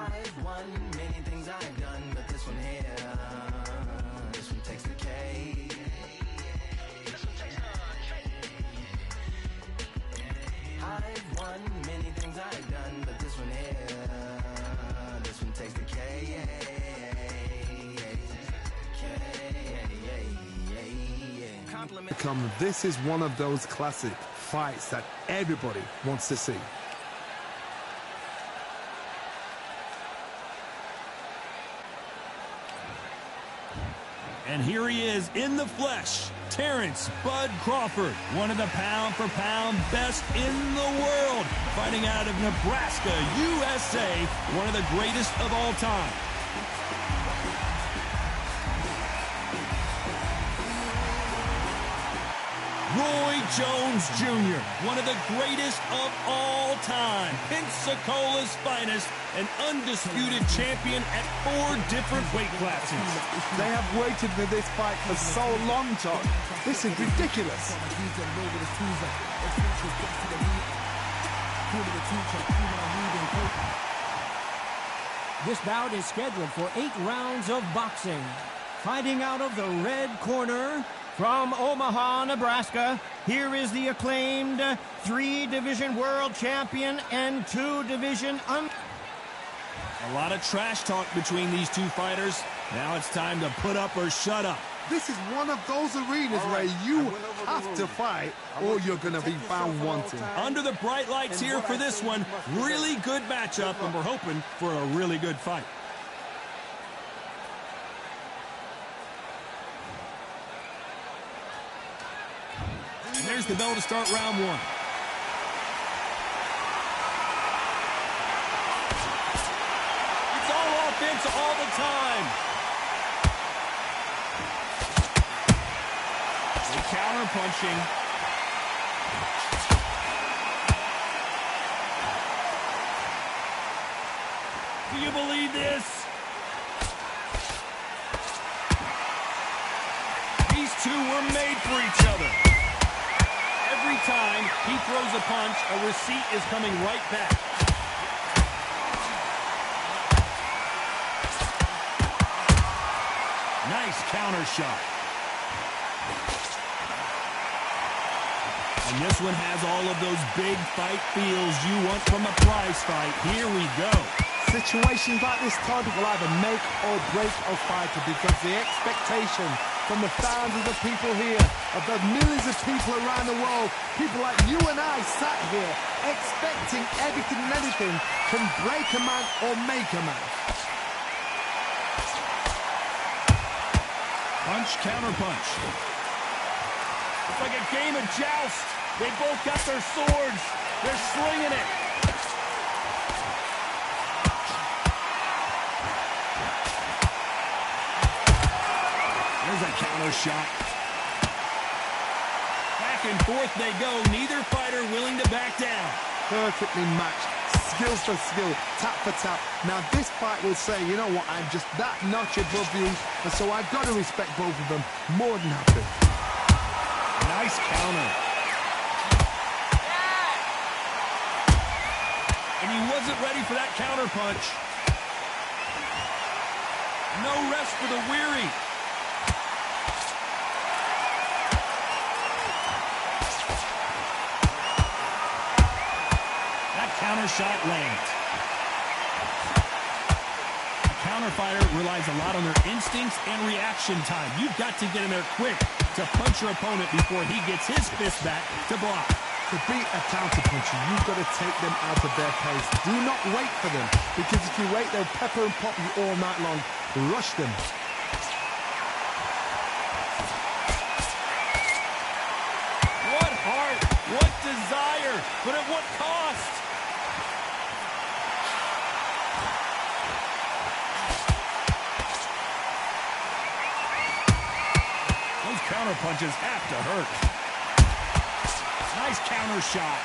I've won many things I've done, but this one here, this one takes the cake. I've won many things I've done, but this one here, this one takes the cake. This is one of those classic fights that everybody wants to see. And here he is in the flesh, Terrence Bud Crawford, one of the pound-for-pound best in the world, fighting out of Nebraska, USA, one of the greatest of all time. Roy Jones Jr., one of the greatest of all time, Pensacola's finest, an undisputed champion at 4 different weight classes. They have waited for this fight for so long, Todd. This is ridiculous. This bout is scheduled for 8 rounds of boxing. Fighting out of the red corner, from Omaha, Nebraska, here is the acclaimed 3-division world champion and 2-division A lot of trash talk between these two fighters. Now it's time to put up or shut up. This is one of those arenas where you have to fight or you're going to be found wanting. Under the bright lights here for this one, really good matchup, and we're hoping for a really good fight. And there's the bell to start round 1. It's all offense all the time. They counter punching. Do you believe this? These two were made for each other. Every time he throws a punch, a receipt is coming right back. Nice counter shot. And this one has all of those big fight feels you want from a prize fight. Here we go. Situations like this, Todd, will either make or break a fighter, because the expectation from the thousands of people here, of the millions of people around the world, people like you and I sat here expecting everything and anything can break a man or make a man. Punch, counter punch. It's like a game of joust. They both got their swords. They're slinging it. There's a counter shot. Back and forth they go. Neither fighter willing to back down. Perfectly matched. Skill for skill, tap for tap. Now this fight will say, you know what, I'm just that notch above you, and so I've got to respect both of them more than happy. Nice counter. And he wasn't ready for that counter punch. No rest for the weary. Counter shot lands. The counter fighter relies a lot on their instincts and reaction time. You've got to get in there quick to punch your opponent before he gets his fist back to block. To beat a counter puncher, you've got to take them out of their pace. Do not wait for them, because if you wait, they'll pepper and pop you all night long. Rush them. What heart, what desire, but at what cost? Counter punches have to hurt. Nice counter shot.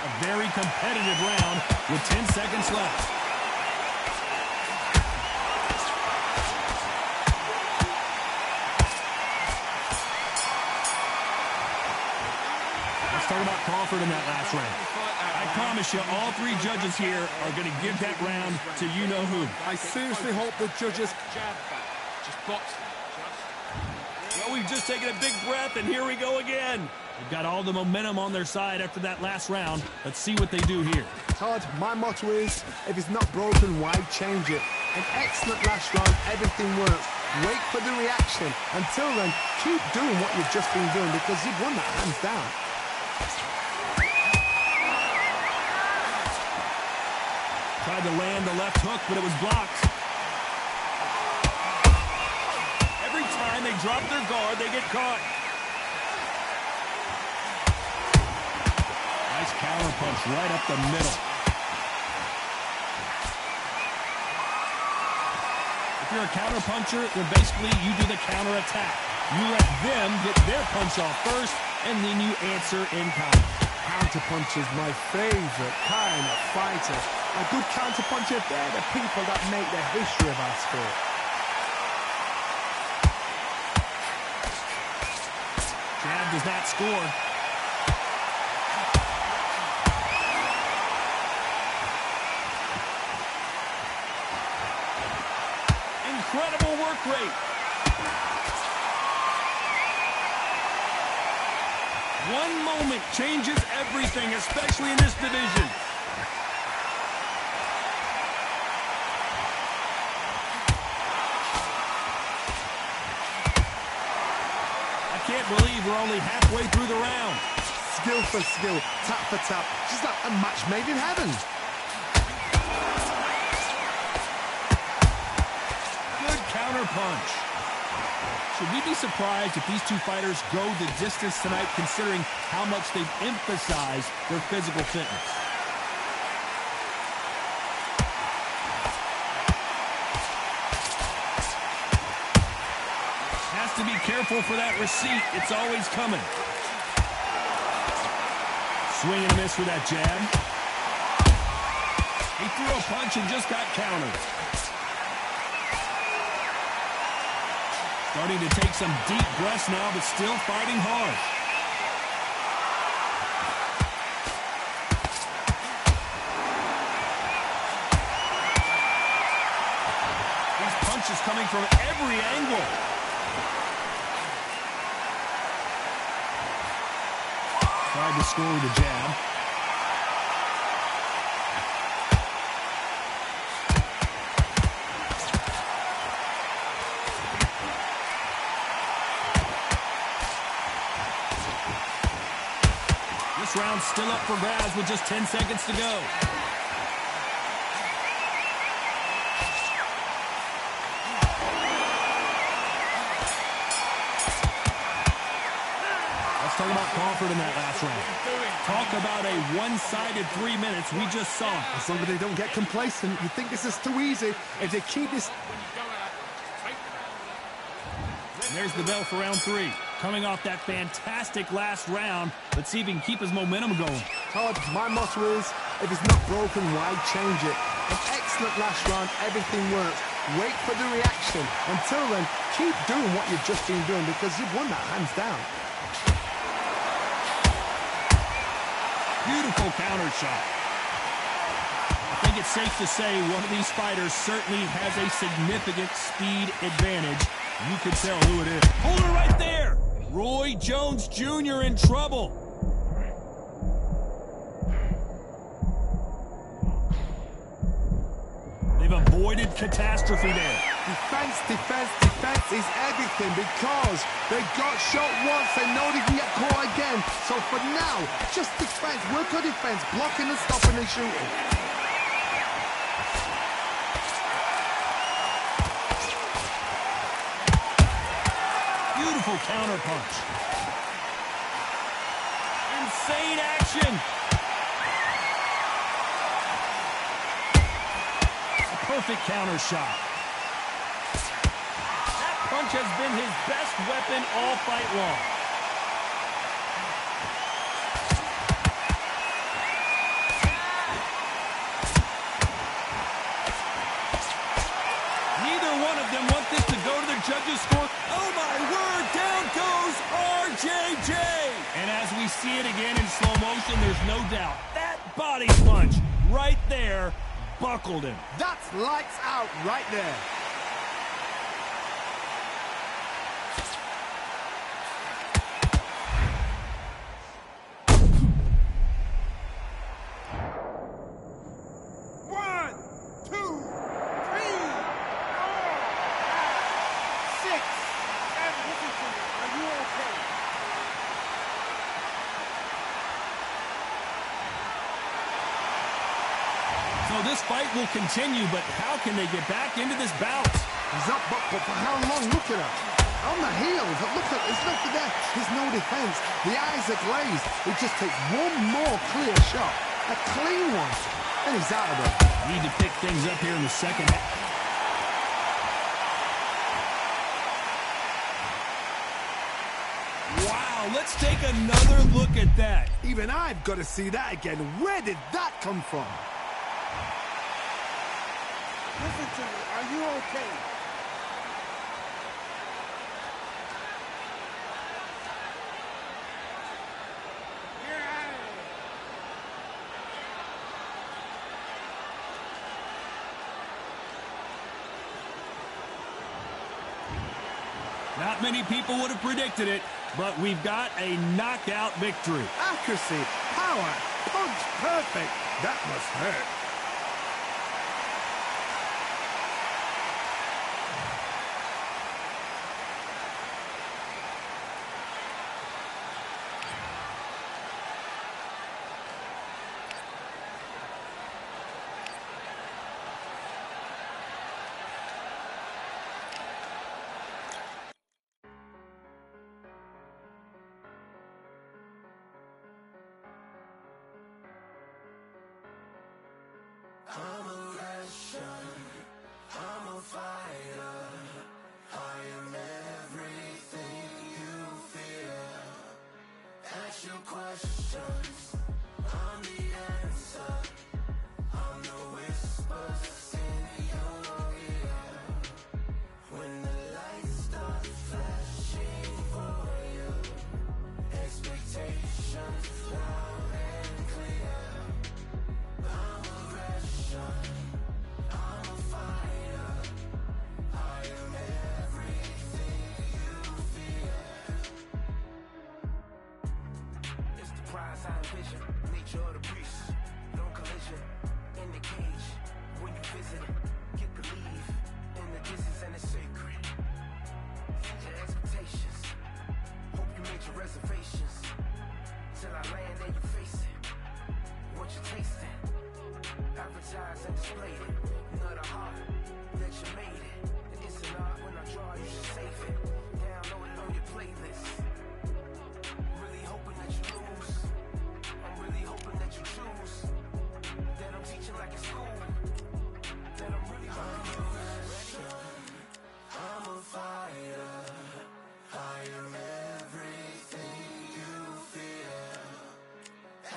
A very competitive round with 10 seconds left. Let's talk about Crawford in that last round. I promise you, all three judges here are going to give that round to you-know-who. I seriously hope the judges... Well, we've just taken a big breath, and here we go again. They've got all the momentum on their side after that last round. Let's see what they do here. Todd, my motto is, if it's not broken, why change it? An excellent last round, everything works. Wait for the reaction. Until then, keep doing what you've just been doing because you've won that hands down. Tried to land the left hook, but it was blocked. Every time they drop their guard, they get caught. Nice counter punch right up the middle. If you're a counter puncher, then basically you do the counter attack. You let them get their punch off first, and then you answer in kind. Counter punch is my favorite kind of fighter. A good counter puncher, they're the people that make the history of our sport. Jab does not score. Incredible work rate. One moment changes everything, especially in this division. I can't believe we're only halfway through the round. Skill for skill, tap for tap, just like a match made in heaven. Good counter punch. Should we be surprised if these two fighters go the distance tonight, considering how much they've emphasized their physical fitness? Has to be careful for that receipt. It's always coming. Swing and a miss for that jab. He threw a punch and just got countered. Starting to take some deep breaths now, but still fighting hard. These punches coming from every angle. Tried to score with a jab. This round's still up for grabs with just 10 seconds to go. Let's talk about Crawford in that last round. Talk about a one-sided 3 minutes we just saw. As long as they don't get complacent, you think this is too easy. If they keep this... And there's the bell for round 3. Coming off that fantastic last round, let's see if he can keep his momentum going. Todd, my motto is, if it's not broken, why change it? An excellent last round, everything works. Wait for the reaction. Until then, keep doing what you've just been doing because you've won that hands down. Beautiful counter shot. I think it's safe to say one of these fighters certainly has a significant speed advantage. You can tell who it is. Hold it right there! Roy Jones Jr. in trouble. They've avoided catastrophe there. Defense, defense, defense is everything because they got shot once. They know they can get caught again. So for now, just defense, work on defense, blocking and stopping and shooting. Beautiful counter punch. Insane action. A perfect counter shot. That punch has been his best weapon all fight long. Neither one of them want this to go to the judges' score. Oh my word, down goes RJJ. And as we see it again in slow motion, there's no doubt that body punch right there, buckled him. That's lights out right there. So this fight will continue, but how can they get back into this bout? He's up, but for how long? Look at him. On the heels. Look at, there's nothing there. There's no defense. The eyes are glazed. It just takes one more clear shot. A clean one. And he's out of there. Need to pick things up here in the second half. Wow, let's take another look at that. Even I've got to see that again. Where did that come from? Listen to me. Are you okay? Not many people would have predicted it, but we've got a knockout victory. Accuracy, power, punch perfect. That must hurt. I'm a Russian, I'm a fighter, I am everything you fear. Ask your questions, I'm the answer, I'm the whispers in your ear. When the lights start flashing for you, expectations loud and clear. I'm a Russian, I'm a fighter, I am everything you fear. It's the prize I envision, nature of the beast, no collision, in the cage, when you visit, get to leave, in the distance and it's sacred. Set your expectations, hope you made your reservations, till I land and you face it, what you tasting. Advertise and display it. Not a heart that you made it. It's an art when I draw, you should save it. Download it on your playlist. Really hoping that you lose. I'm really hoping that you choose. That I'm teaching like in school. That I'm really hoping you ready. I'm a fighter. I am everything you fear.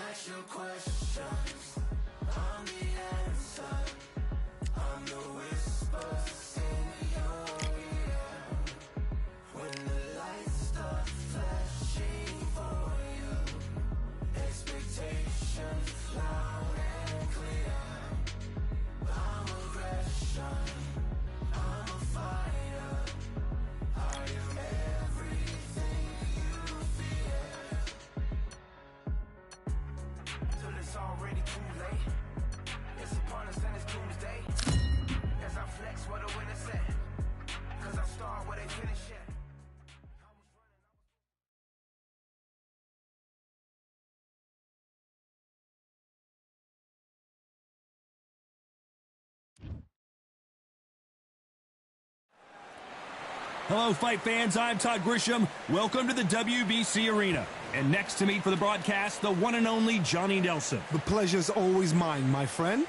Ask your questions. I'm the answer, I'm the whispers in your ear. When the lights start flashing for you, expectations loud and clear. I'm a Russian, I'm a fighter, I am everything you fear. Till it's already too late. It's upon us and it's doomsday. As I flex where the winners at, 'cause I start where they finish at. Hello, fight fans. I'm Todd Grisham. Welcome to the WBC Arena. And next to me for the broadcast, the one and only Johnny Nelson. The pleasure's always mine, my friend.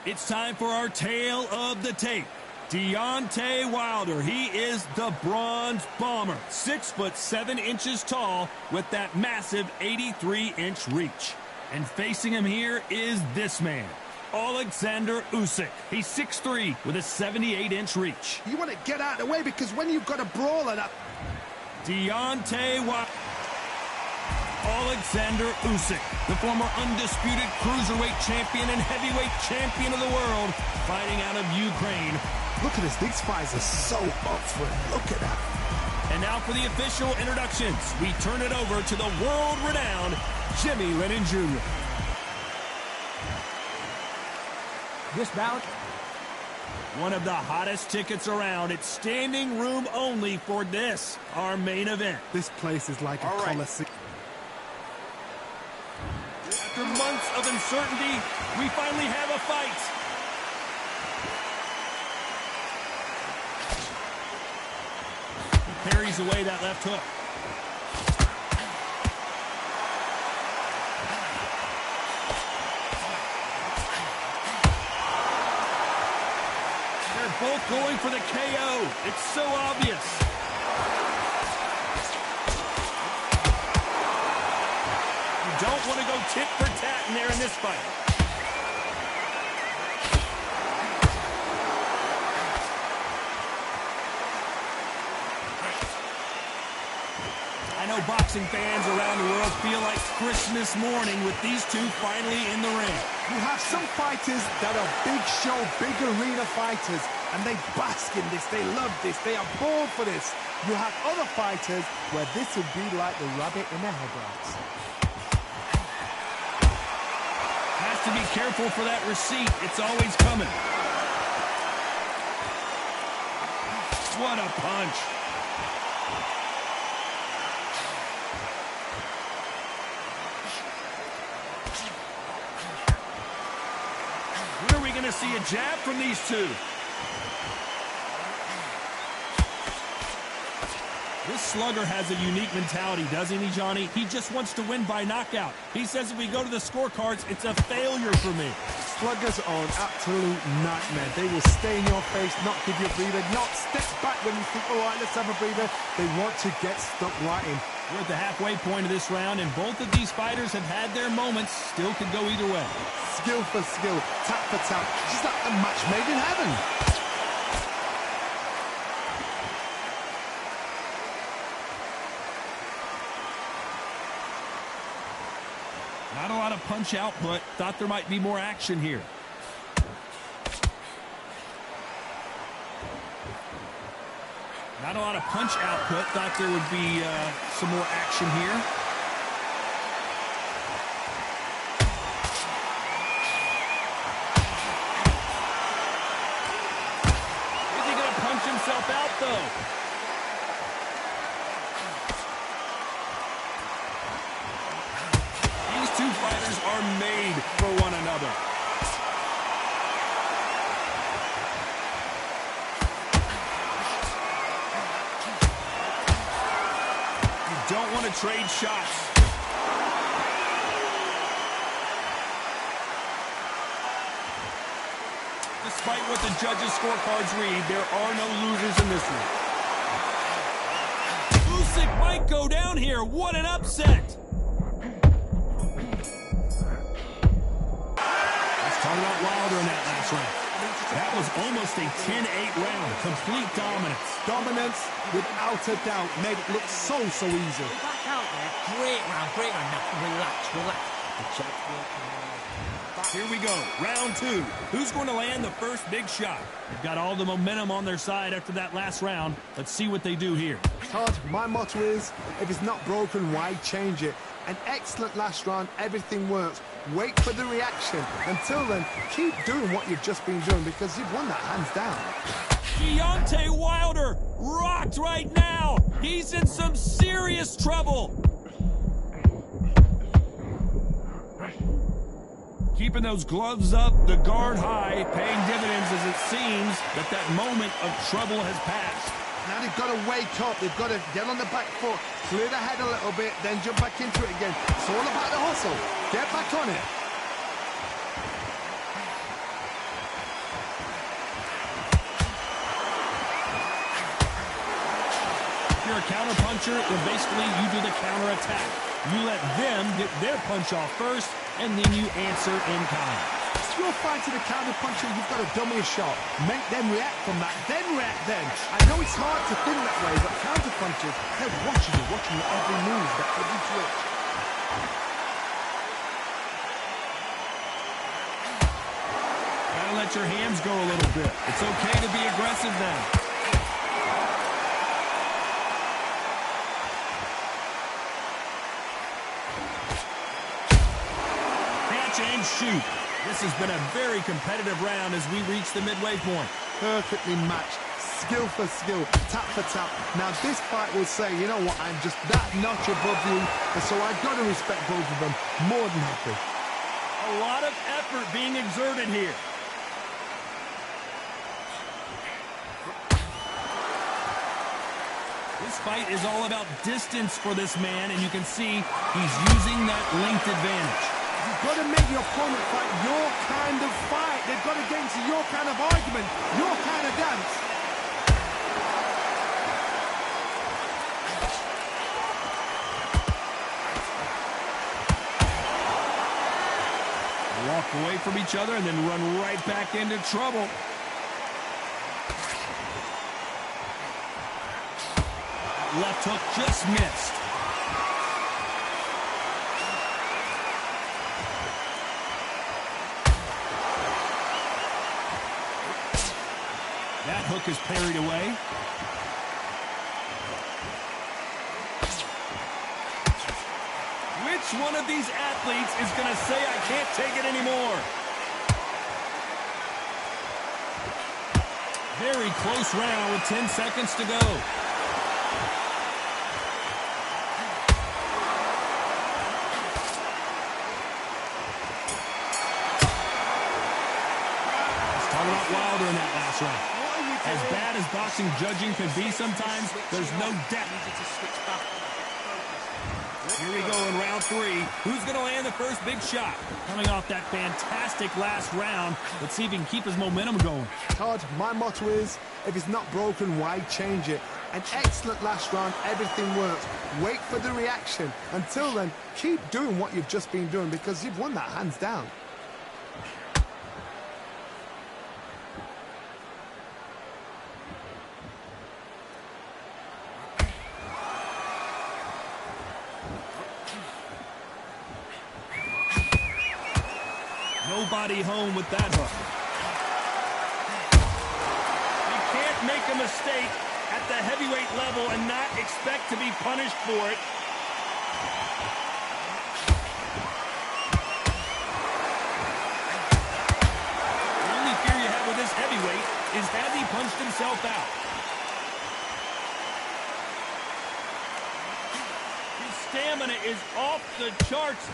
It's time for our tale of the tape. Deontay Wilder. He is the Bronze Bomber. 6'7" tall with that massive 83-inch reach. And facing him here is this man, Alexander Usyk. He's 6'3" with a 78-inch reach. You want to get out of the way because when you've got a brawler that... Deontay Wilder. Alexander Usyk, the former undisputed cruiserweight champion and heavyweight champion of the world, fighting out of Ukraine. Look at this. These fights are so up for it. Look at that. And now for the official introductions, we turn it over to the world-renowned Jimmy Lennon Jr. This bout, one of the hottest tickets around. It's standing room only for this, our main event. This place is like a coliseum. After months of uncertainty, we finally have a fight. He parries away that left hook. They're both going for the KO. It's so obvious. Don't want to go tit for tat in there in this fight. I know boxing fans around the world feel like Christmas morning with these two finally in the ring. You have some fighters that are big show, big arena fighters, and they bask in this, they love this, they are born for this. You have other fighters where this would be like the rabbit in the headlights. Has to be careful for that receipt. It's always coming. What a punch. When are we going to see a jab from these two? This slugger has a unique mentality, doesn't he, Johnny? He just wants to win by knockout. He says if we go to the scorecards, it's a failure for me. Sluggers are an absolute nightmare. They will stay in your face, not give you a breather, not step back when you think, all right, let's have a breather. They want to get stuck right in. We're at the halfway point of this round, and both of these fighters have had their moments. Still could go either way. Skill for skill, tap for tap. Just like a match made in heaven. Not a lot of punch output. Thought there might be more action here. Not a lot of punch output. Thought there would be some more action here. Is he going to punch himself out, though? Two fighters are made for one another. You don't want to trade shots. Despite what the judges' scorecards read, there are no losers in this one. Usyk might go down here. What an upset! About Wilder in that last round. That was almost a 10-8 round. Complete dominance. Dominance, without a doubt, made it look so easy. back out there. Great round. Now, relax. Here we go. Round two. Who's going to land the first big shot? They've got all the momentum on their side after that last round. Let's see what they do here. Todd, my motto is, if it's not broken, why change it? An excellent last round, everything works. Wait for the reaction. Until then, keep doing what you've just been doing because you've won that hands down. Deontay Wilder rocked right now. He's in some serious trouble. Keeping those gloves up, the guard high, paying dividends as it seems that moment of trouble has passed. Now they've got to wake up. They've got to get on the back foot, clear the head a little bit, then jump back into it again. It's all about the hustle. Get back on it. If you're a counter-puncher, then basically you do the counter-attack. You let them get their punch off first, and then you answer in kind. If you're fighting a counter-puncher, you've got to dummy a shot. Make them react from that, then react then. I know it's hard to think that way, but counter-punchers, they're watching you every move, every twitch. Gotta let your hands go a little bit. It's okay to be aggressive now. Catch and shoot. This has been a very competitive round as we reach the midway point. Perfectly matched, skill for skill, tap for tap. Now this fight will say, you know what, I'm just that notch above you, and so I've got to respect both of them. More than happy. A lot of effort being exerted here. This fight is all about distance for this man, and you can see he's using that length advantage. You've got to make your opponent fight your kind of fight. They've got to get into your kind of argument, your kind of dance. Walk away from each other and then run right back into trouble. Left hook just missed. That hook is parried away. Which one of these athletes is going to say, I can't take it anymore? Very close round with 10 seconds to go. Wilder in that last round. As bad as boxing judging can be sometimes, there's no depth. Here we go in round 3. Who's going to land the first big shot? Coming off that fantastic last round, let's see if he can keep his momentum going. Todd, my motto is, if it's not broken, why change it? An excellent last round, everything works. Wait for the reaction. Until then, keep doing what you've just been doing because you've won that hands down. Nobody home with that hook. You can't make a mistake at the heavyweight level and not expect to be punished for it. The only fear you have with this heavyweight is has he punched himself out? His stamina is off the charts.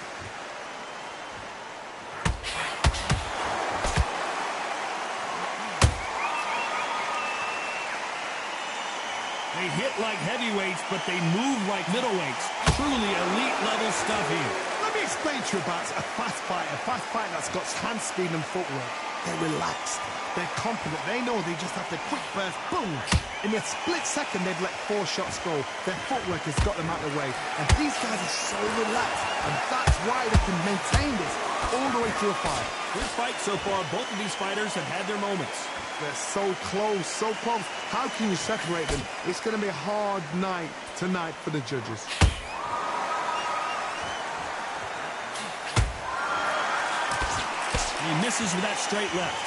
They hit like heavyweights, but they move like middleweights. Truly elite-level stuff here. Let me explain to you about a fast fighter that's got hand speed and footwork. They're relaxed. They're confident. They know they just have to quick burst, boom. In a split second, they've let 4 shots go. Their footwork has got them out of the way. And these guys are so relaxed. And that's why they can maintain this all the way through a fight. This fight so far, both of these fighters have had their moments. They're so close, so close. How can you separate them? It's going to be a hard night tonight for the judges. He misses with that straight left.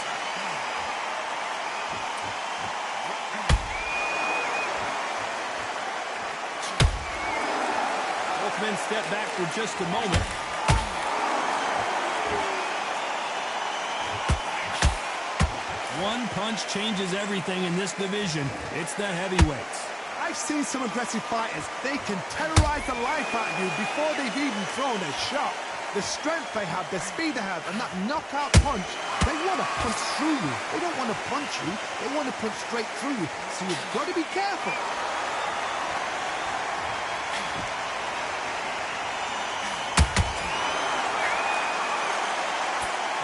Both men step back for just a moment. One punch changes everything in this division. It's the heavyweights. I've seen some aggressive fighters. They can terrorize the life out of you before they've even thrown a shot. The strength they have, the speed they have, and that knockout punch, they want to punch through you. They don't want to punch you. They want to punch straight through you. So you've got to be careful.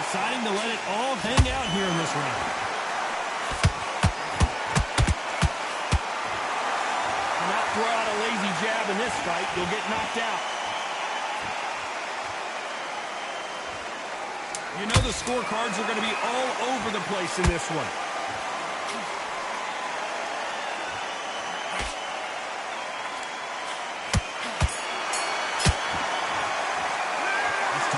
Deciding to let it all hang out here in this round. Throw out a lazy jab in this fight, you'll get knocked out. You know the scorecards are going to be all over the place in this one.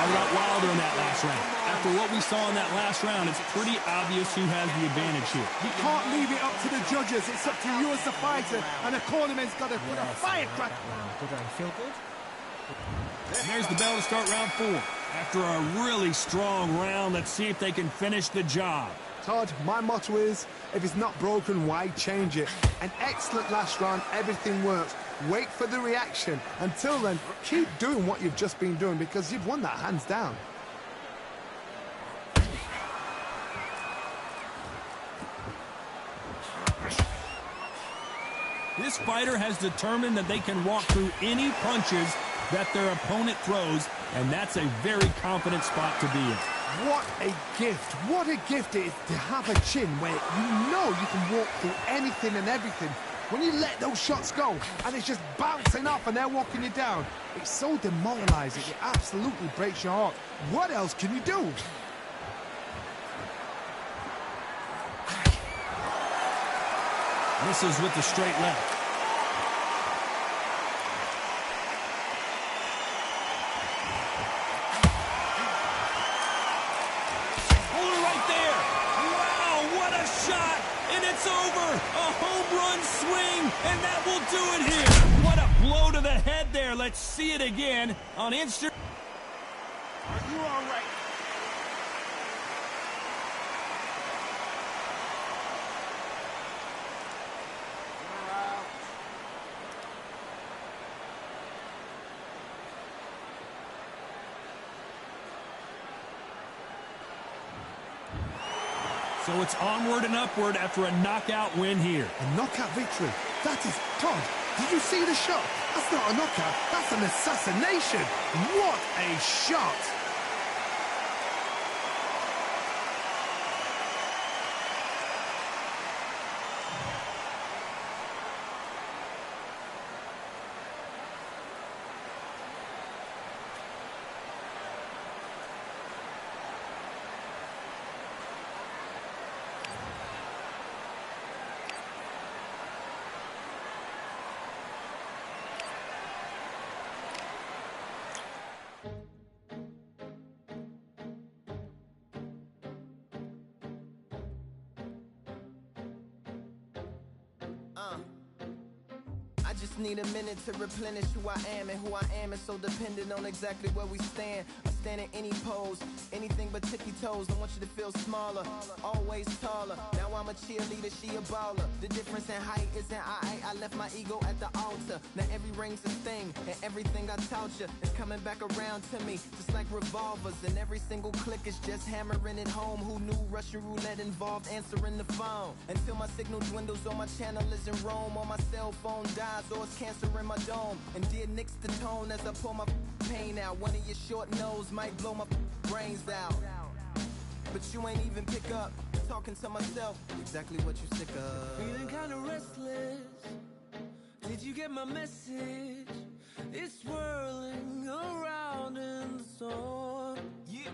What about Wilder in that last round? After what we saw in that last round, it's pretty obvious who has the advantage here. You can't leave it up to the judges. It's up to you as the fighter, and the cornerman's got to put a firecracker. Good round. Feel good? And there's the bell to start round 4. After a really strong round, let's see if they can finish the job. Todd, my motto is, if it's not broken, why change it? An excellent last round, everything works. Wait for the reaction. Until then, keep doing what you've just been doing because you've won that hands down. This fighter has determined that they can walk through any punches that their opponent throws, and that's a very confident spot to be in. What a gift. What a gift it is to have a chin where you know you can walk through anything and everything. When you let those shots go and it's just bouncing off and they're walking you down, it's so demoralizing. It absolutely breaks your heart. What else can you do? Misses with the straight left. Hold it right there. Wow, what a shot. And it's over. A home run swing, and that will do it here. What a blow to the head there. Let's see it again on Instagram. Are you all right? So it's onward and upward after a knockout win here. A knockout victory. That is, Todd, did you see the shot? That's not a knockout. That's an assassination. What a shot. I just need a minute to replenish who I am, and who I am is so dependent on exactly where we stand. I stand in any pose, anything but tippy toes. I want you to feel smaller, always taller. Now I'm a cheerleader, she a baller. The difference in height isn't I left my ego at the altar. Now every ring's a thing, and everything I taught you is coming back around to me, just like revolvers. And every single click is just hammering it home. Who knew Russian roulette involved answering the phone? Until my signal dwindles or my channel is in Rome, or my cell phone dies, or it's cancer in my dome. And dear nicks the tone as I pull my pain out. One of your short nose might blow my brains out, but you ain't even pick up. Talking to myself, exactly what you sick of. Feeling kinda restless. Did you get my message? It's swirling around in the storm. Yeah,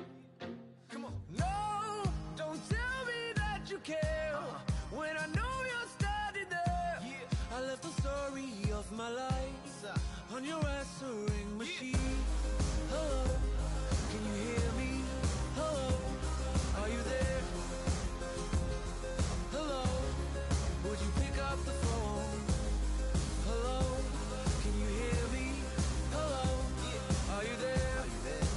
come on. No, don't tell me that you care when I know you're standing there. Yeah. I left the story of my life on your answering machine. Hello, can you hear me? Hello, are you there? Hello, would you pick up the phone? Hello, can you hear me? Hello, are you there? Are you there?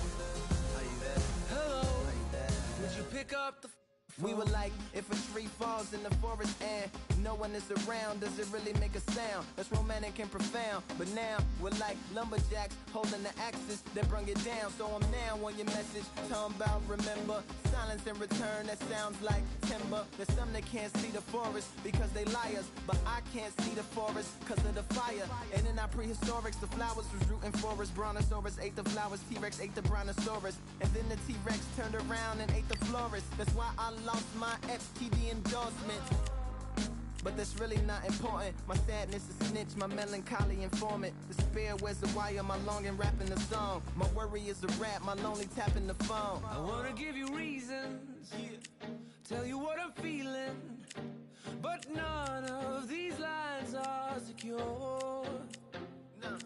Hello, Are you there? would you pick up the phone? We were like, if a tree falls in the forest and no one is around, does it really make a sound? That's romantic and profound. But now we're like lumberjacks holding the axes that bring it down. So I'm now on your message, talking about remember. Silence in return, that sounds like timber. There's some that can't see the forest because they liars, but I can't see the forest because of the fire. And in our prehistorics, the flowers was rooting for us. Brontosaurus ate the flowers, T-Rex ate the Brontosaurus, and then the T-Rex turned around and ate the florist. That's why I lost my FTD endorsement. But that's really not important. My sadness is snitch, my melancholy informant. Despair wears a wire, my longing rapping the song. My worry is a rap, my lonely tapping the phone. I wanna give you reasons, tell you what I'm feeling, but none of these lines are secure. No.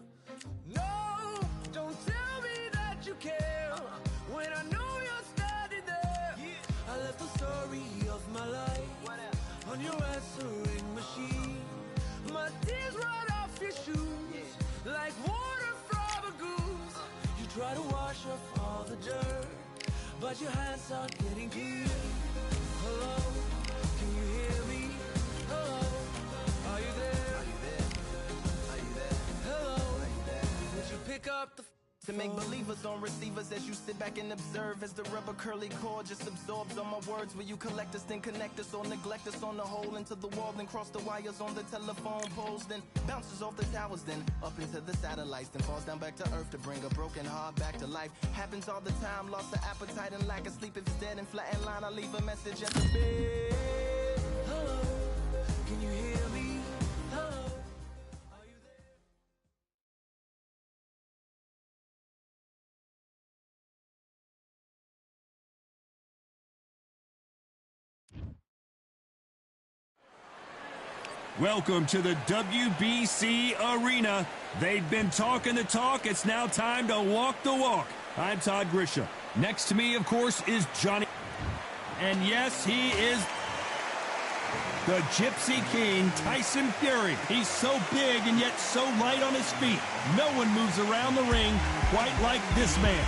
No, don't tell me that you care wash off all the dirt, but your hands aren't getting clean. Hello, can you hear me? Hello, are you there? Are you there? Are you there? Hello, are you there? Would you pick up the To make believers on receivers as you sit back and observe as the rubber curly cord just absorbs all my words. Will you collect us, then connect us, or neglect us on the hole into the wall, then cross the wires on the telephone poles, then bounces off the towers, then up into the satellites, then falls down back to earth to bring a broken heart back to life. Happens all the time, lost the appetite and lack of sleep. If it's dead and flat in line, I leave a message at the bed. hello, can you hear me? Hello, are you there? Welcome to the WBC Arena. They've been talking the talk. It's now time to walk the walk. I'm Todd Grisham. Next to me, of course, is Johnny. And yes, he is the Gypsy King, Tyson Fury. He's so big and yet so light on his feet. No one moves around the ring quite like this man.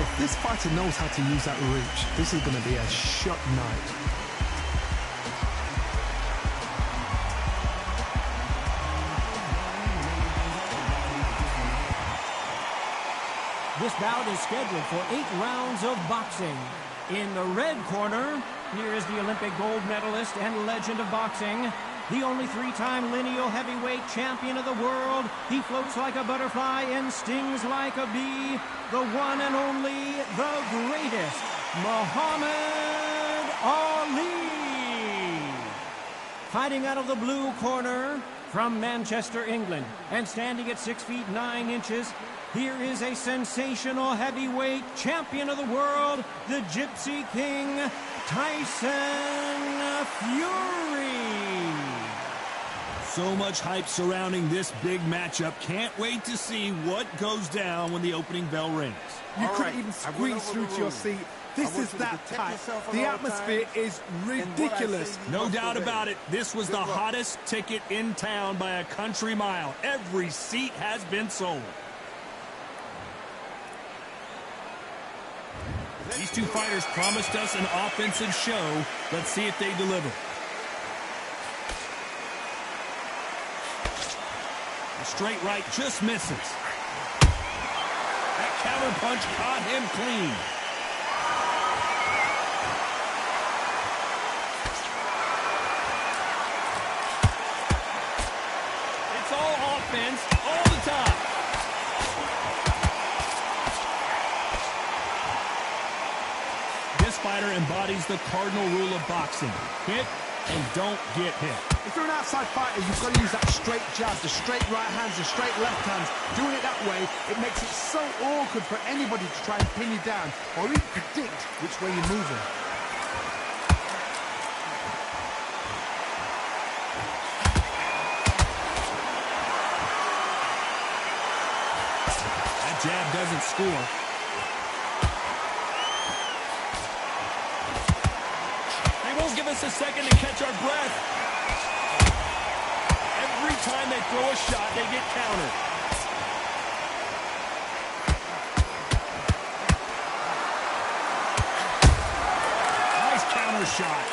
If this fighter knows how to use that reach, this is going to be a shot night. This bout is scheduled for 8 rounds of boxing. In the red corner, here is the Olympic gold medalist and legend of boxing, the only 3-time lineal heavyweight champion of the world. He floats like a butterfly and stings like a bee. The one and only, the greatest, Muhammad Ali. Fighting out of the blue corner from Manchester, England, and standing at 6 feet 9 inches, here is a sensational heavyweight champion of the world, the Gypsy King, Tyson Fury. So much hype surrounding this big matchup. Can't wait to see what goes down when the opening bell rings. You couldn't even squeeze through to your seat. This is that tight. The atmosphere is ridiculous. No doubt about it. This was the hottest ticket in town by a country mile. Every seat has been sold. These two fighters promised us an offensive show. Let's see if they deliver. The straight right just misses. That counter punch caught him clean. It's all offense all the time. This fighter embodies the cardinal rule of boxing. Hit and don't get hit. If you're an outside fighter, you've got to use that straight jab, the straight right hands, the straight left hands. Doing it that way, it makes it so awkward for anybody to try and pin you down or even predict which way you're moving. That jab doesn't score. Give us a second to catch our breath. Every time they throw a shot, they get countered. Nice counter shot.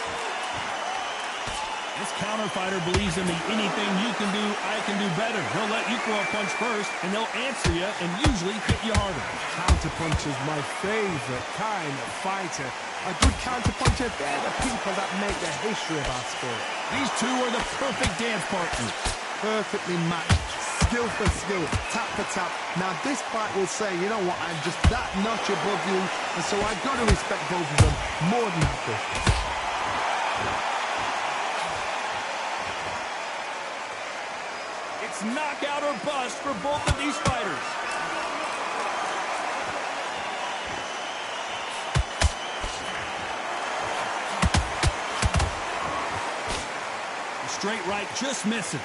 This counter fighter believes in the anything you can do, I can do better. They'll let you throw a punch first, and they'll answer you and usually hit you harder. Counter punch is my favorite kind of fighter. A good counter-puncher, they're the people that make the history of our sport. These two are the perfect dance partners. Perfectly matched, skill for skill, tap for tap. Now this fight will say, you know what, I'm just that notch above you, and so I've got to respect both of them more than happy. It's knockout or bust for both of these fighters. Straight right just misses. Good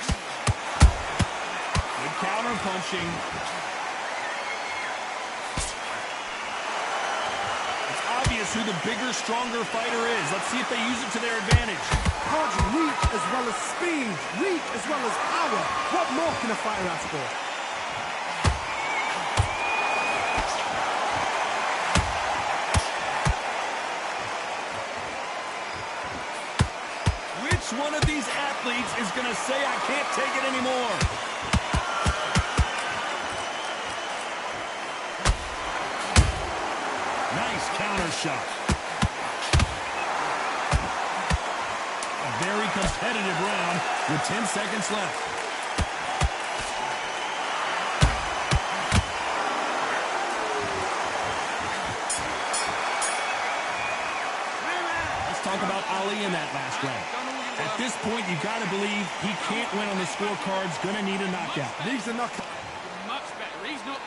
counter punching. It's obvious who the bigger, stronger fighter is. Let's see if they use it to their advantage. Punch, reach as well as speed, reach as well as power. What more can a fighter ask for? athletes is going to say, I can't take it anymore. Nice counter shot. A very competitive round with 10 seconds left. Talk about Ali in that last round. At this point, you got to believe he can't win on the scorecards. Going to need a knockout. Needs a knockout. Much better. He's not.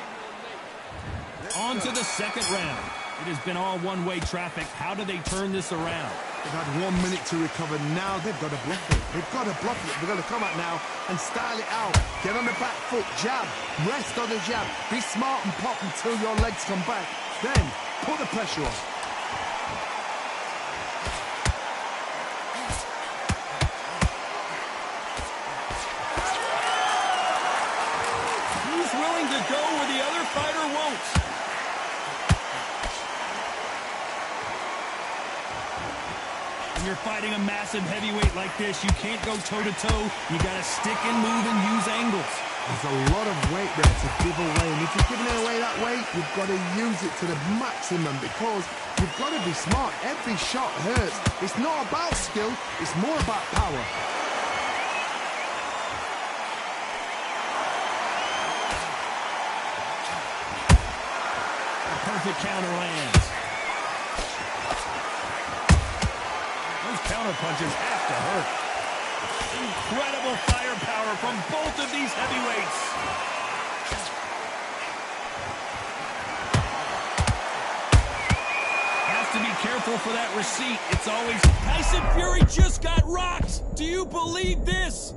On to the second round. It has been all one-way traffic. How do they turn this around? They've had 1 minute to recover. Now they've got to bluff it. They've got to bluff it. They've got to come out now and style it out. Get on the back foot, jab, rest on the jab. Be smart and pop until your legs come back. Then put the pressure on. To go where the other fighter won't. When you're fighting a massive heavyweight like this, you can't go toe-to-toe. You got to stick and move and use angles. There's a lot of weight there to give away, and if you're giving away that weight, you've got to use it to the maximum because you've got to be smart. Every shot hurts. It's not about skill, it's more about power. Perfect counter lands. Those counter punches have to hurt. Incredible firepower from both of these heavyweights. Has to be careful for that receipt. It's always... Tyson Fury just got rocked. Do you believe this?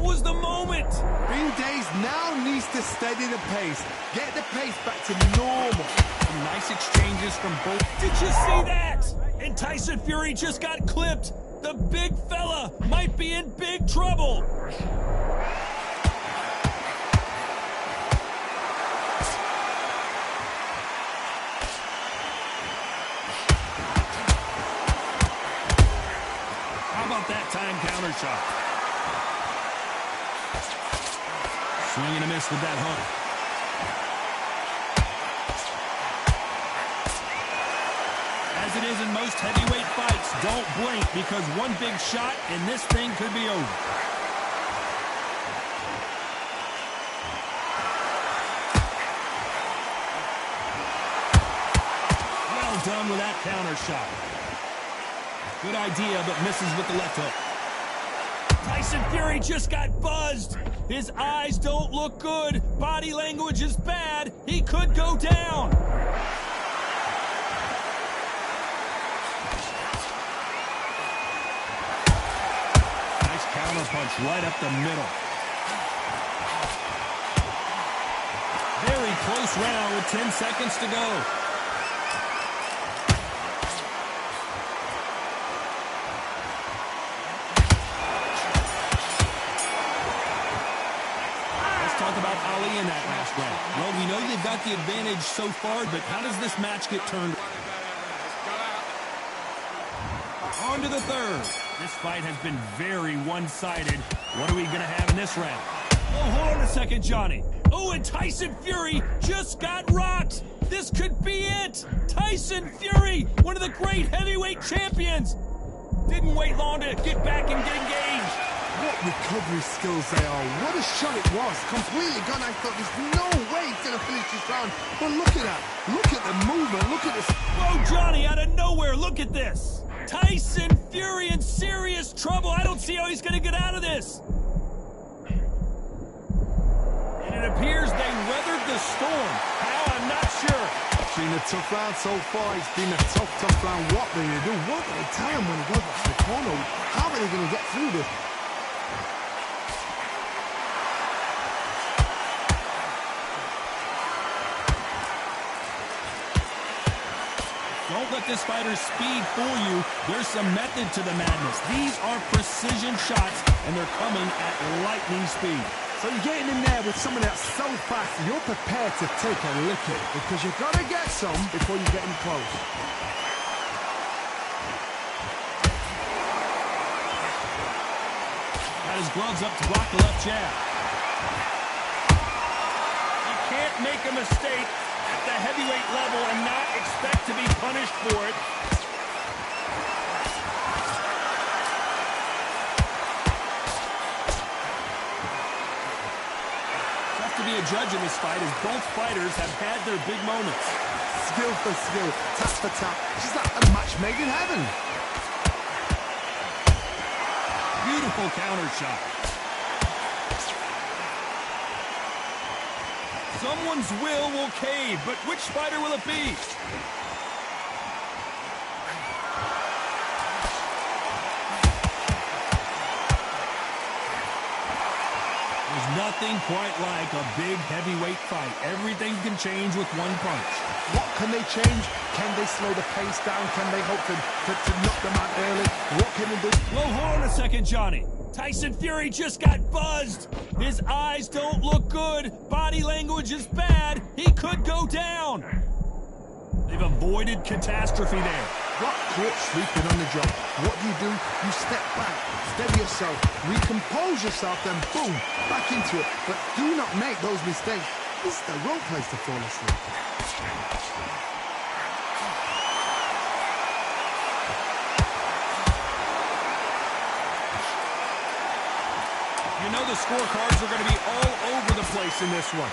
Was the moment. Bing Days now needs to steady the pace. Get the pace back to normal. Some nice exchanges from both. Did you see that? And Tyson Fury just got clipped. The big fella might be in big trouble. How about that time counter shot? Swing and a miss with that hook. As it is in most heavyweight fights, don't blink because one big shot and this thing could be over. Well done with that counter shot. Good idea, but misses with the left hook. Tyson Fury just got buzzed. His eyes don't look good. Body language is bad. He could go down. Nice counter punch right up the middle. Very close round with 10 seconds to go. In that last round. Well, we know they've got the advantage so far, but how does this match get turned? On to the third. This fight has been very one-sided. What are we going to have in this round? Oh, hold on a second, Johnny. Oh, and Tyson Fury just got rocked. This could be it. Tyson Fury, one of the great heavyweight champions. Didn't wait long to get back and get engaged. What recovery skills they are. What a shot it was. Completely gone. I thought there's no way he's going to finish this round. But look at that. Look at the movement. Look at this. Whoa, Johnny, out of nowhere. Look at this. Tyson Fury in serious trouble. I don't see how he's going to get out of this. And it appears they weathered the storm. How? I'm not sure. It's been a tough round so far. It's been a tough round. What are they going to do? What are they tell him when he goes back to the corner? How are they going to get through this? Don't let this fighter's speed fool you. There's some method to the madness. These are precision shots, and they're coming at lightning speed. So you're getting in there with someone that's so fast, you're prepared to take a licking because you've got to get some before you get in close. Got his gloves up to block the left jab. You can't make a mistake at the heavyweight level and not expect to be punished for it. Tough to be a judge in this fight as both fighters have had their big moments. Skill for skill, tap for tap. She's like a match made in heaven. Beautiful counter shot. Someone's will cave, but which fighter will it be? There's nothing quite like a big heavyweight fight. Everything can change with one punch. What can they change? Can they slow the pace down? Can they hope to knock them out early? What can they do? Whoa, hold on a second, Johnny. Tyson Fury just got buzzed. His eyes don't look good. Body language is bad. He could go down. They've avoided catastrophe there. Got caught sleeping on the job. What do? You step back, steady yourself, recompose yourself, then boom, back into it. But do not make those mistakes. This is the wrong place to fall asleep. You know the scorecards are going to be all over the place in this one.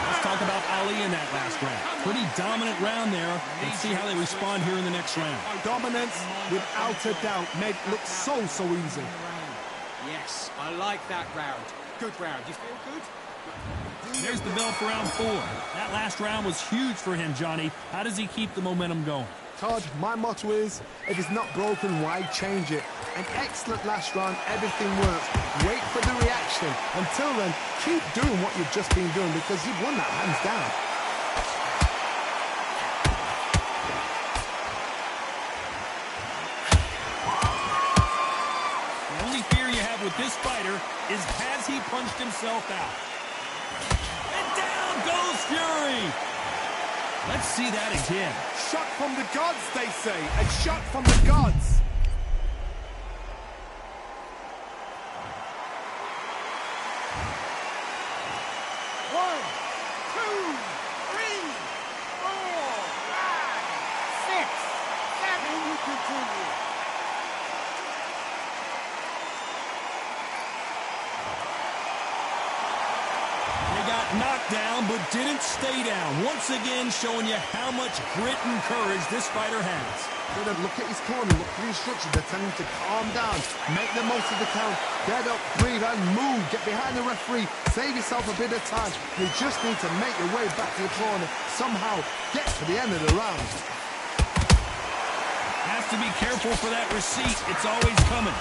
Let's talk about Ali in that last round. Pretty dominant round there. Let's see how they respond here in the next round. Dominance, without a doubt, made it look so easy. Yes, I like that round. Good round. You feel good? There's the bell for round 4. That last round was huge for him, Johnny. How does he keep the momentum going? Todd, my motto is, if it's not broken, why change it? An excellent last round, everything works. Wait for the reaction. Until then, keep doing what you've just been doing because you've won that hands down. The only fear you have with this fighter is has he punched himself out? And down goes Fury! Let's see that again. Shot from the gods, they say. A shot from the gods. One, two, three, four, five, six, seven. You continue. Got knocked down, but didn't stay down. Once again, showing you how much grit and courage this fighter has. Good, look at his corner, look at the instructions. They're telling him to calm down, make the most of the count, get up, breathe, and move. Get behind the referee, save yourself a bit of time. You just need to make your way back to the corner. Somehow, get to the end of the round. Has to be careful for that receipt. It's always coming.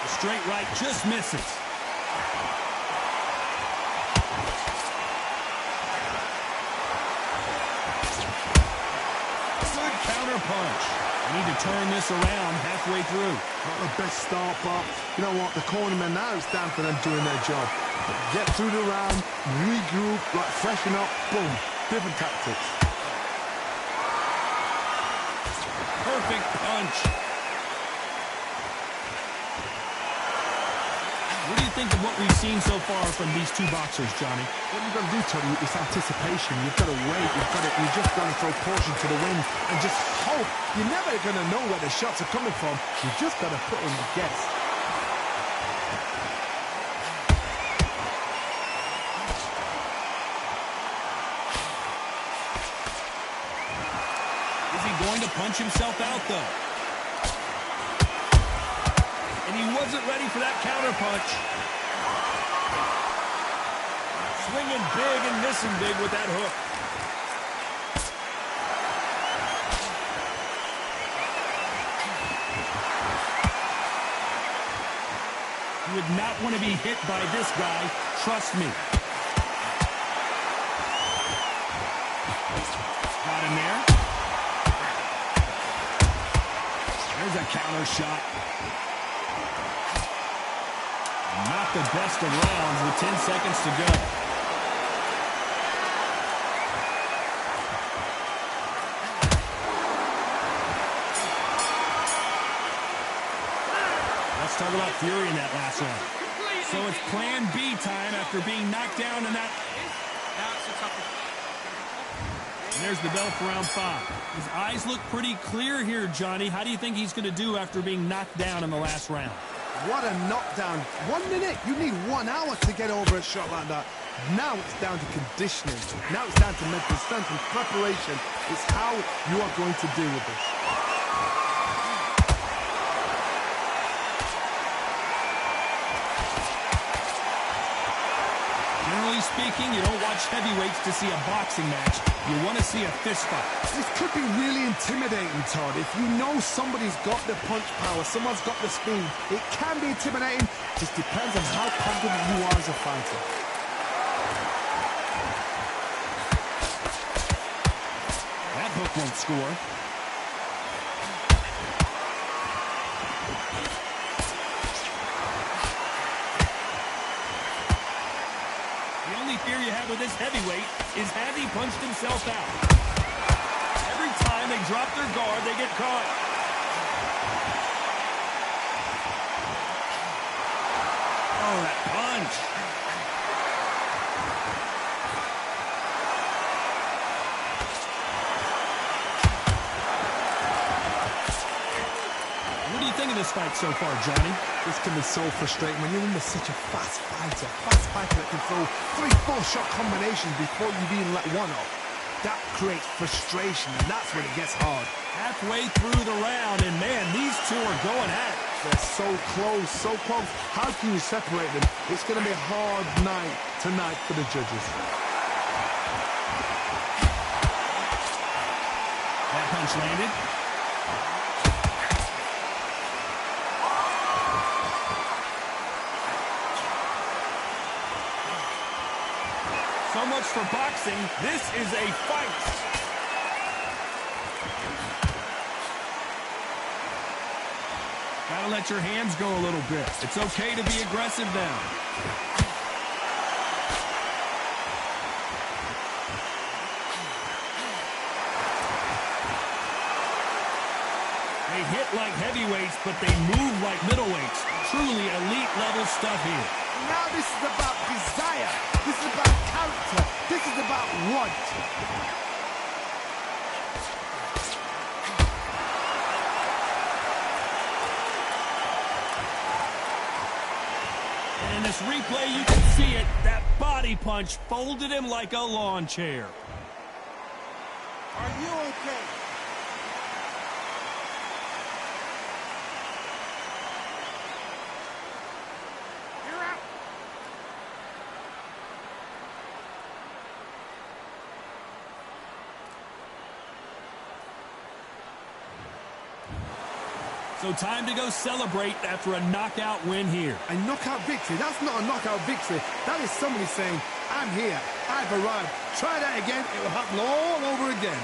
The straight right just misses. Punch. You need to turn this around halfway through. Not the best start, but you know what? The cornermen now, it's down for them doing their job. Get through the round, regroup, like freshen up, boom. Different tactics. Perfect punch. What do you think of what we've seen so far from these two boxers, Johnny? What you've got to do, Tony, is anticipation. You've got to wait. You just got to throw caution to the wind and just hope. You're never going to know where the shots are coming from. You just got to put in the guess. Is he going to punch himself out, though? And he wasn't ready for that counter punch. Swinging big and missing big with that hook. You would not want to be hit by this guy, trust me. Counter shot. Not the best of rounds with 10 seconds to go. Let's talk about Fury in that last round. So it's plan B time after being knocked down in that. And there's the bell for round 5. His eyes look pretty clear here, Johnny. How do you think he's going to do after being knocked down in the last round? What a knockdown. 1 minute. You need 1 hour to get over a shot like that. Now it's down to conditioning. Now it's down to mental strength and preparation. It's how you are going to deal with this. Generally speaking, you don't watch heavyweights to see a boxing match. You want to see a fist fight. This could be really intimidating, Todd. If you know somebody's got the punch power, someone's got the speed, it can be intimidating. Just depends on how confident you are as a fighter. That hook won't score. The only fear you have with this heavyweight is has he punched himself out. Every time they drop their guard, they get caught. Oh, that punch. What do you think of this fight so far, Johnny? This can be so frustrating when you're under such a fast fighter that can throw 3-4 shot combinations before you've even let one off. That creates frustration, and that's when it gets hard. Halfway through the round, and man, these two are going at it. They're so close, so close. How can you separate them? It's going to be a hard night tonight for the judges. That punch landed. So much for boxing. This is a fight. Gotta let your hands go a little bit. It's okay to be aggressive now. They hit like heavyweights, but they move like middleweights. Truly elite level stuff here. Now this is about desire. This is about character. This is about want. And in this replay, you can see it. That body punch folded him like a lawn chair. Are you okay? So time to go celebrate after a knockout win here. A knockout victory? That's not a knockout victory. That is somebody saying, I'm here, I've arrived. Try that again, it will happen all over again.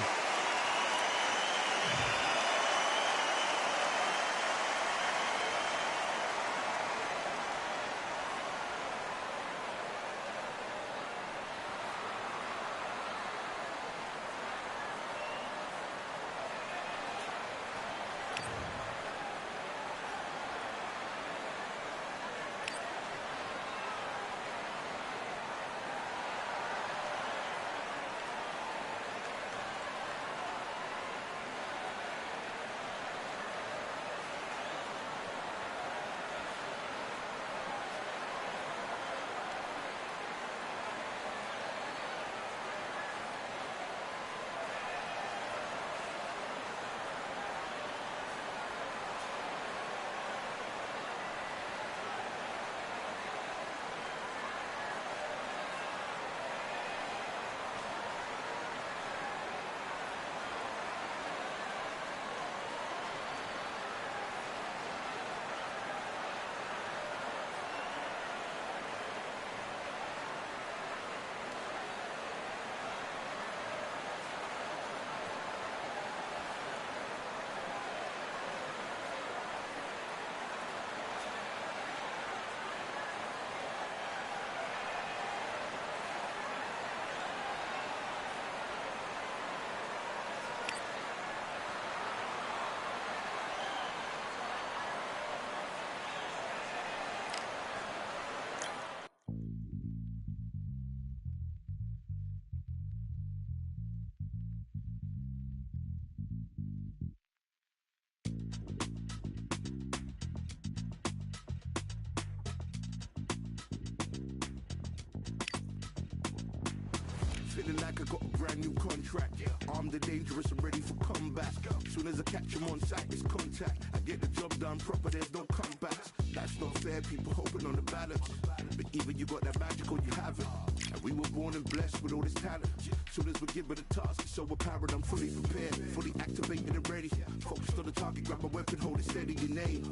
feeling like I got a brand new contract. Armed and dangerous and ready for combat. Soon as I catch him on sight, it's contact. I get the job done proper, there's no comebacks. That's not fair, people hoping on the balance. But even you got that magic or you have it. And we were born and blessed with all this talent. Soon as we give it a task, it's so apparent I'm fully prepared, fully activated and ready. Focused on the target, grab my weapon, hold it steady, your name.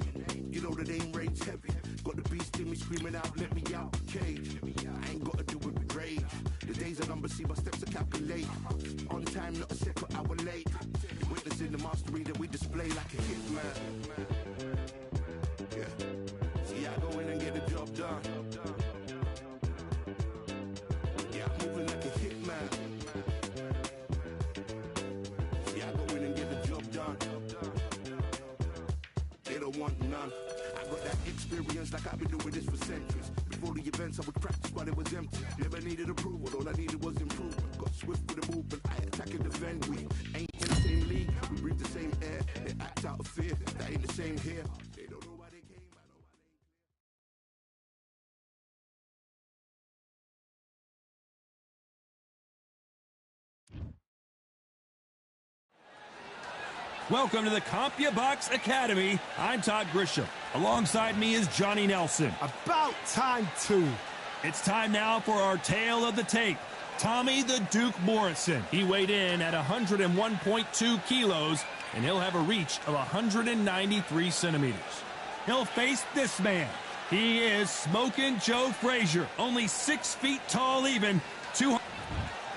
You know the aim range heavy. Got the beast in me screaming out, let me out the cage. I ain't gotta do it with rage. The days are numbered, see my steps are calculate. On time, not a second hour late. Witnessing the mastery that we display like a hitman. Yeah. See, I go in and get the job done. Yeah, I'm moving like a hitman. See, I go in and get the job done. They don't want none. I got that experience like I've been doing this for centuries. Before the events I would practice while it was empty. Never needed approval, all I needed was improvement. Got swift with the movement, I attack and defend. We ain't in the same league, we breathe the same air. They act out of fear, that ain't the same here. They don't know why they came, I know why they Welcome to the CompuBox Academy. I'm Todd Grisham. Alongside me is Johnny Nelson. About time, too. It's time now for our tale of the tape. Tommy the Duke Morrison. He weighed in at 101.2 kilos, and he'll have a reach of 193 centimeters. He'll face this man. He is Smokin' Joe Frazier, only 6 feet tall even,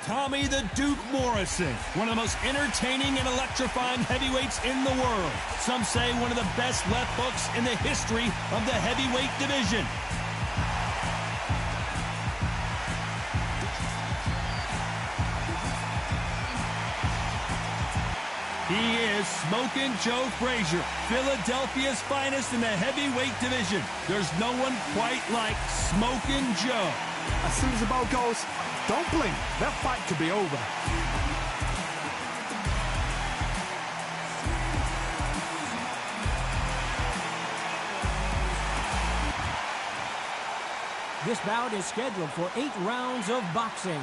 Tommy the Duke Morrison, one of the most entertaining and electrifying heavyweights in the world. Some say one of the best left hooks in the history of the heavyweight division. He is Smokin' Joe Frazier, Philadelphia's finest in the heavyweight division. There's no one quite like Smokin' Joe. As soon as the ball goes, don't blink. That fight could be over. This bout is scheduled for 8 rounds of boxing.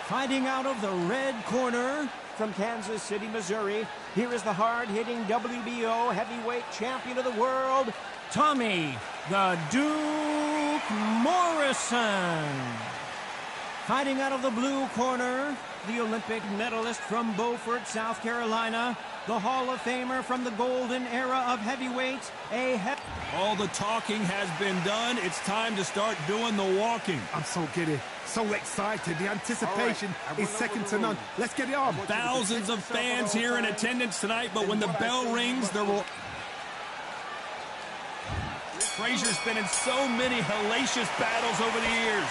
Fighting out of the red corner from Kansas City, Missouri, here is the hard-hitting WBO heavyweight champion of the world, Tommy the Duke Morrison. Fighting out of the blue corner, the Olympic medalist from Beaufort, South Carolina, the Hall of Famer from the golden era of heavyweights, All the talking has been done. It's time to start doing the walking. I'm so giddy, so excited. The anticipation is second to none. Let's get it on. Thousands of fans here in attendance tonight, but when the bell rings, there will... Frazier's been in so many hellacious battles over the years.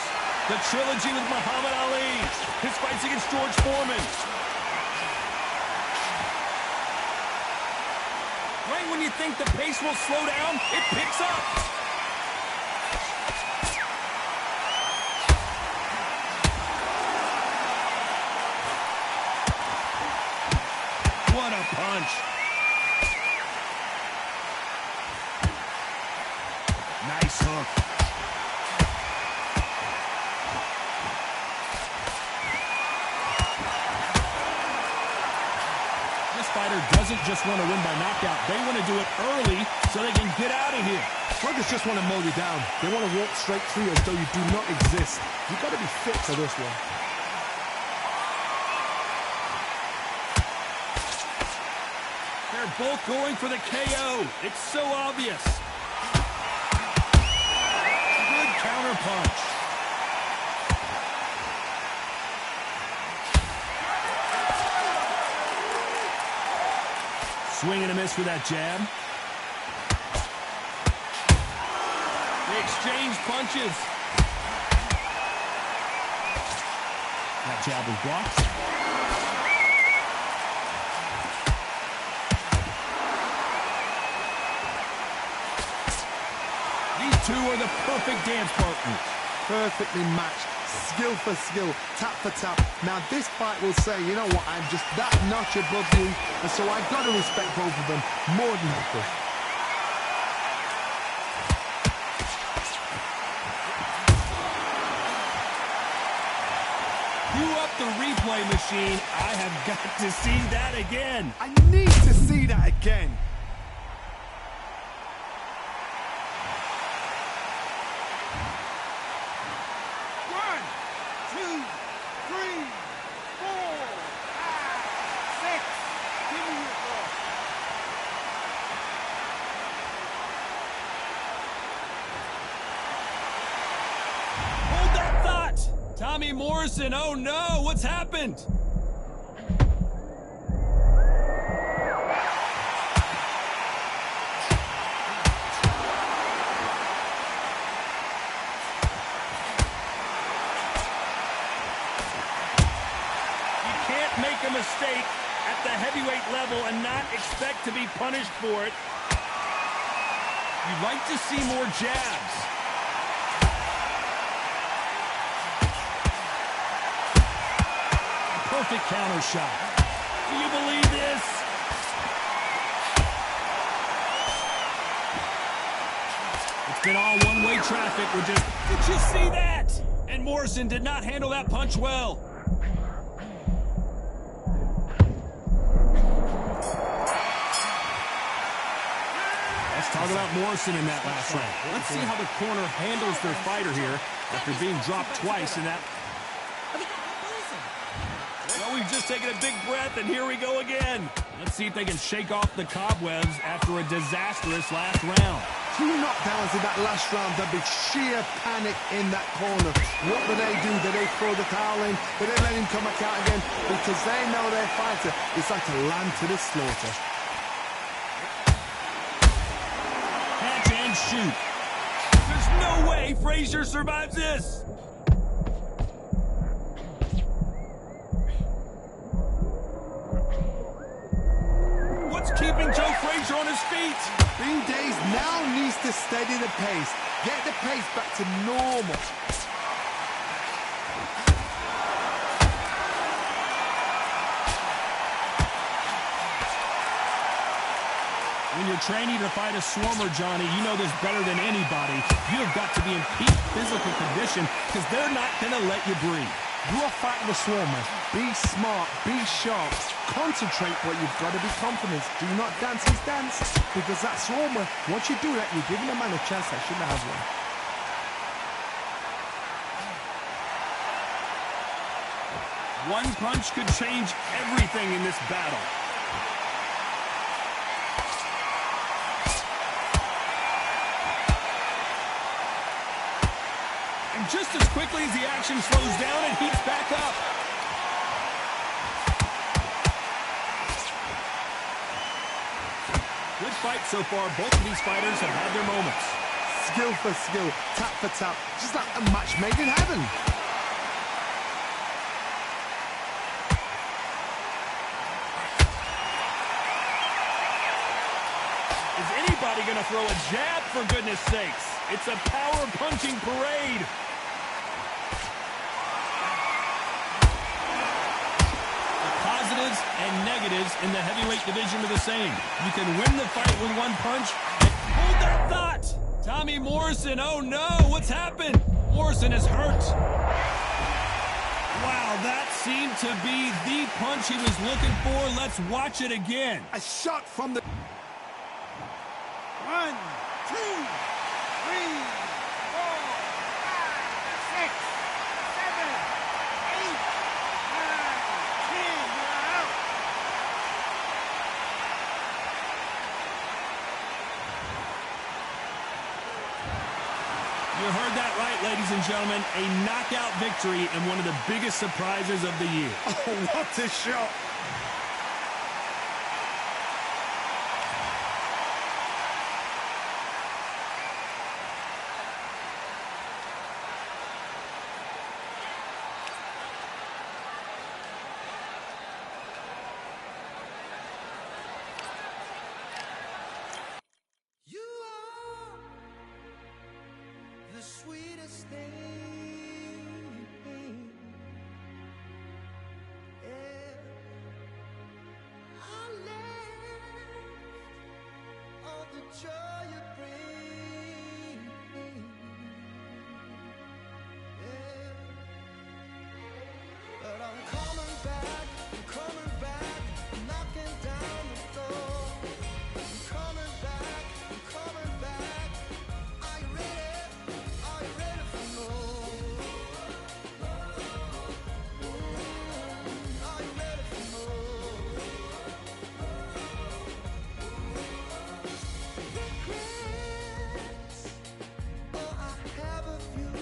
The trilogy with Muhammad Ali, his fights against George Foreman. Right when you think the pace will slow down, it picks up. What a punch. Nice hook. Fighter doesn't just want to win by knockout. They want to do it early so they can get out of here. Sluggers just want to mow you down. They want to walk straight through as though you do not exist. You've got to be fit for this one. They're both going for the KO. It's so obvious. Good counter punch. Swing and a miss for that jab. They exchange punches. That jab was blocked. These two are the perfect dance partners. Perfectly matched. Skill for skill, tap for tap. Now this fight will say, you know what, I'm just that notch above you, and so I've got to respect both of them more than equal. Cue up the replay machine. I have got to see that again. I need to see that again. One, two, three, 4, 5, 6. Give me your ball. Hold that thought. Tommy Morrison, oh no, what's happened? You can't make a mistake at the heavyweight level and not expect to be punished for it. You'd like to see more jabs. Perfect counter shot. Do you believe this? It's been all one-way traffic. We're just... Did you see that? And Morrison did not handle that punch well. Let's talk about Morrison in that last round. Let's see how the corner handles their fighter here after being dropped twice in that... Well, we've just taken a big breath, and here we go again. Let's see if they can shake off the cobwebs after a disastrous last round. 2 knockdowns in that last round. There'd be sheer panic in that corner. What do? Do they throw the towel in? Do they let him come back out again? Because they know their fighter is like a lamb to the slaughter. Catch and shoot. There's no way Frazier survives this. What's keeping Joe Frazier on his feet? Bean Days now needs to steady the pace. Get the pace back to normal. When you're training to fight a swarmer, Johnny, you know this better than anybody. You have got to be in peak physical condition because they're not going to let you breathe. You are fighting the swarmer. Be smart, be sharp, concentrate, but you've got to be confident. Do not dance his dance, because that swarmer, once you do that, you're giving a man a chance that shouldn't have one. One punch could change everything in this battle. And just as quickly as the action slows down, it heats back up. Good fight so far. Both of these fighters have had their moments. Skill for skill, tap for tap, just like a match made in heaven. Is anybody going to throw a jab, for goodness sakes? It's a power punching parade. The positives and negatives in the heavyweight division are the same. You can win the fight with one punch. Hold that thought. Tommy Morrison, oh no, what's happened? Morrison is hurt. Wow, that seemed to be the punch he was looking for. Let's watch it again. A shot from the... 1, 2, 3, 4, 5, 6, 7, 8, 9, 10. You're out. You heard that right, ladies and gentlemen. A knockout victory and one of the biggest surprises of the year. Oh, what a shot! You are the sweetest thing. Yeah. I'm coming back, knocking down the door. I'm coming back, are you ready? Are you ready for more? Are you ready for more? Regrets, oh I have a few.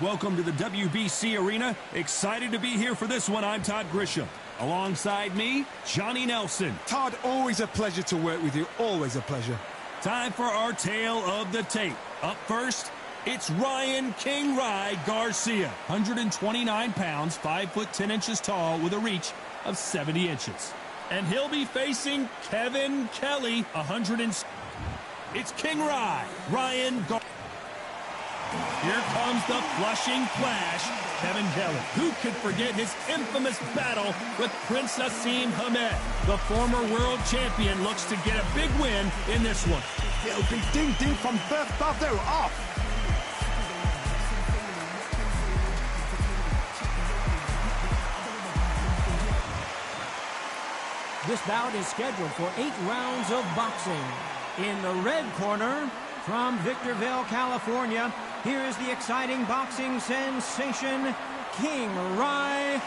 Welcome to the WBC Arena. Excited to be here for this one. I'm Todd Grisham. Alongside me, Johnny Nelson. Todd, always a pleasure to work with you. Always a pleasure. Time for our tale of the tape. Up first, it's Ryan King Rye Garcia. 129 pounds, 5 foot 10 inches tall with a reach of 70 inches. And he'll be facing Kevin Kelly, It's King Rye, Ryan Garcia. Here comes the Flushing Flash, Kevin Kelly. Who could forget his infamous battle with Prince Asim Hamed? The former world champion looks to get a big win in this one. It'll be ding-ding from Beth Bavdo off. This bout is scheduled for 8 rounds of boxing. In the red corner, from Victorville, California, here is the exciting boxing sensation, King Rye,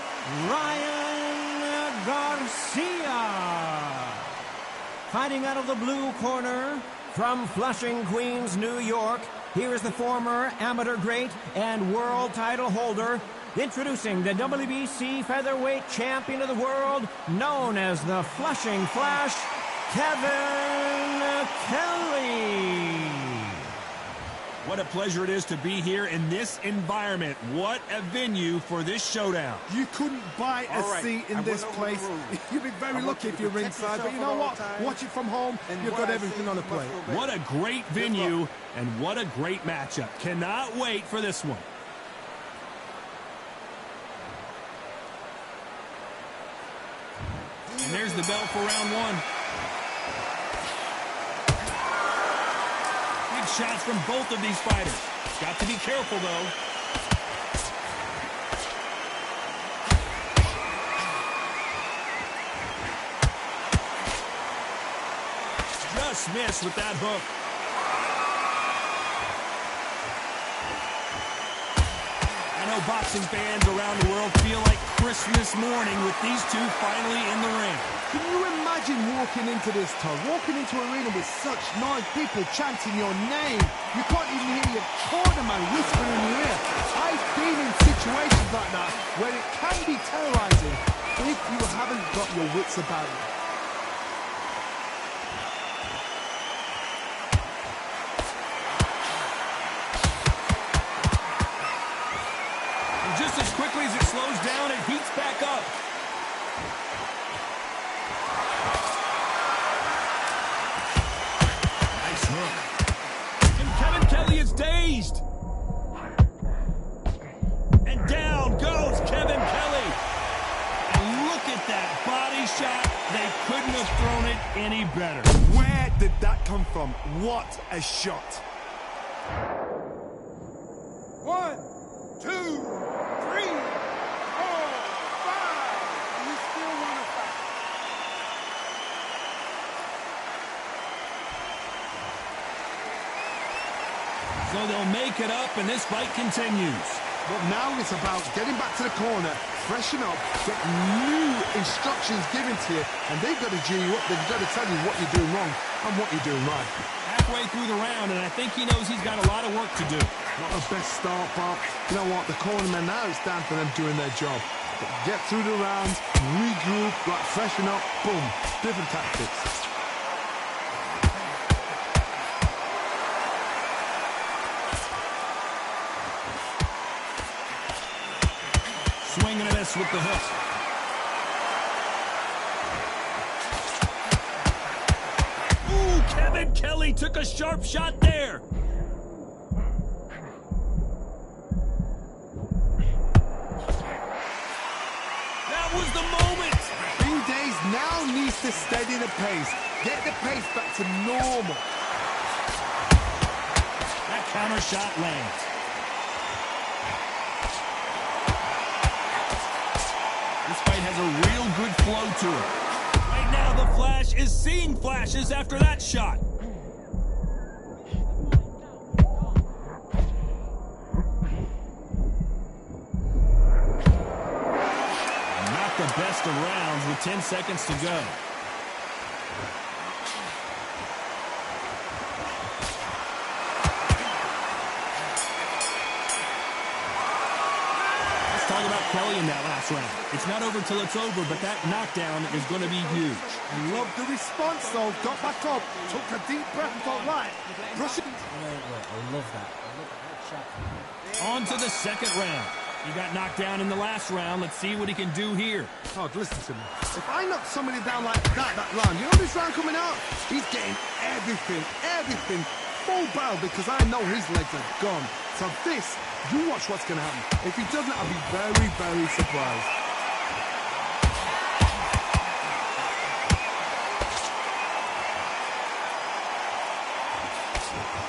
Ryan Garcia. Fighting out of the blue corner, from Flushing, Queens, New York, here is the former amateur great and world title holder, introducing the WBC featherweight champion of the world, known as the Flushing Flash, Kevin Kelly. What a pleasure it is to be here in this environment. What a venue for this showdown. You couldn't buy a seat in this place. You'd be very lucky if you're ringside, but you know what? Watch it from home. You've got everything on the plate. What a great venue, and what a great matchup. Cannot wait for this one. And there's the bell for round one. Big shots from both of these fighters. Got to be careful, though. Just missed with that hook. I know boxing fans around the world feel like Christmas morning with these two finally in the ring. Can you imagine walking into this, Todd? Walking into an arena with such noise, people chanting your name. You can't even hear your cornerman whispering in your ear. I've been in situations like that wits about you. And just as quickly as it slows down, it heats back up. Nice hook. And Kevin Kelly is dazed. And down goes Kevin Kelly. And look at that body shot. They couldn't have thrown it any better. Where did that come from? What a shot. 1, 2, 3, 4, 5. And you still want to fight. So they'll make it up, and this fight continues. But now it's about getting back to the corner, freshen up, get new instructions given to you, and they've got to G you up. They've got to tell you what you're doing wrong and what you're doing right. Halfway through the round, and I think he knows he's got a lot of work to do. Not the best start, but you know what? The cornermen now, it's down for them doing their job. Get through the rounds, regroup, like freshen up, boom, different tactics. Swing and a miss with the hook. Ooh, Kevin Kelly took a sharp shot there. That was the moment. Bean Days now needs to steady the pace. Get the pace back to normal. That counter shot lands. This fight has a real good flow to it. Right now, the Flash is seeing flashes after that shot. Not the best of rounds with 10 seconds to go. Talk about Kelly in that last round. It's not over till it's over, but that knockdown is going to be huge. Love the response, though. Got back up, took a deep breath and thought, right, brush it. I love that. Shot. On to the second round. He got knocked down in the last round. Let's see what he can do here. Oh, listen to me. If I knock somebody down like that round, you know this round coming out? He's getting everything full barrel because I know his legs are gone. So this, you watch what's going to happen. If he doesn't, I'll be very, very surprised.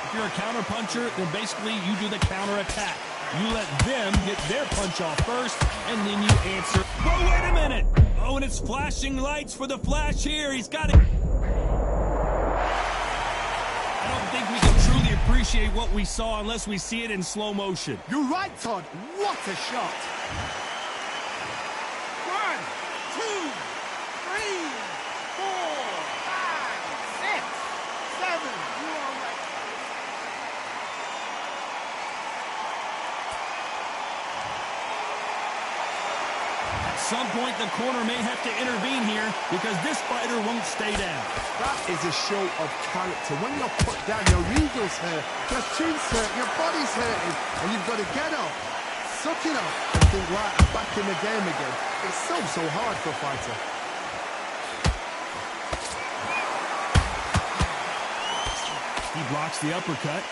If you're a counter puncher, then basically you do the counter attack. You let them get their punch off first, and then you answer. But wait a minute! Oh, and it's flashing lights for the Flash here. He's got it. I don't think we can truly appreciate what we saw unless we see it in slow motion. You're right, Todd. What a shot. 1, 2, 3, 4, 5, 6, 7. You all right? At some point, the corner may have to intervene here because this fighter won't stay down. That is a show of character. When you're put down, your ego's hurt, your chin's hurt, your body's hurting, and you've got to get up, suck it up, and think, right, I'm back in the game again. It's so hard for a fighter. He blocks the uppercut.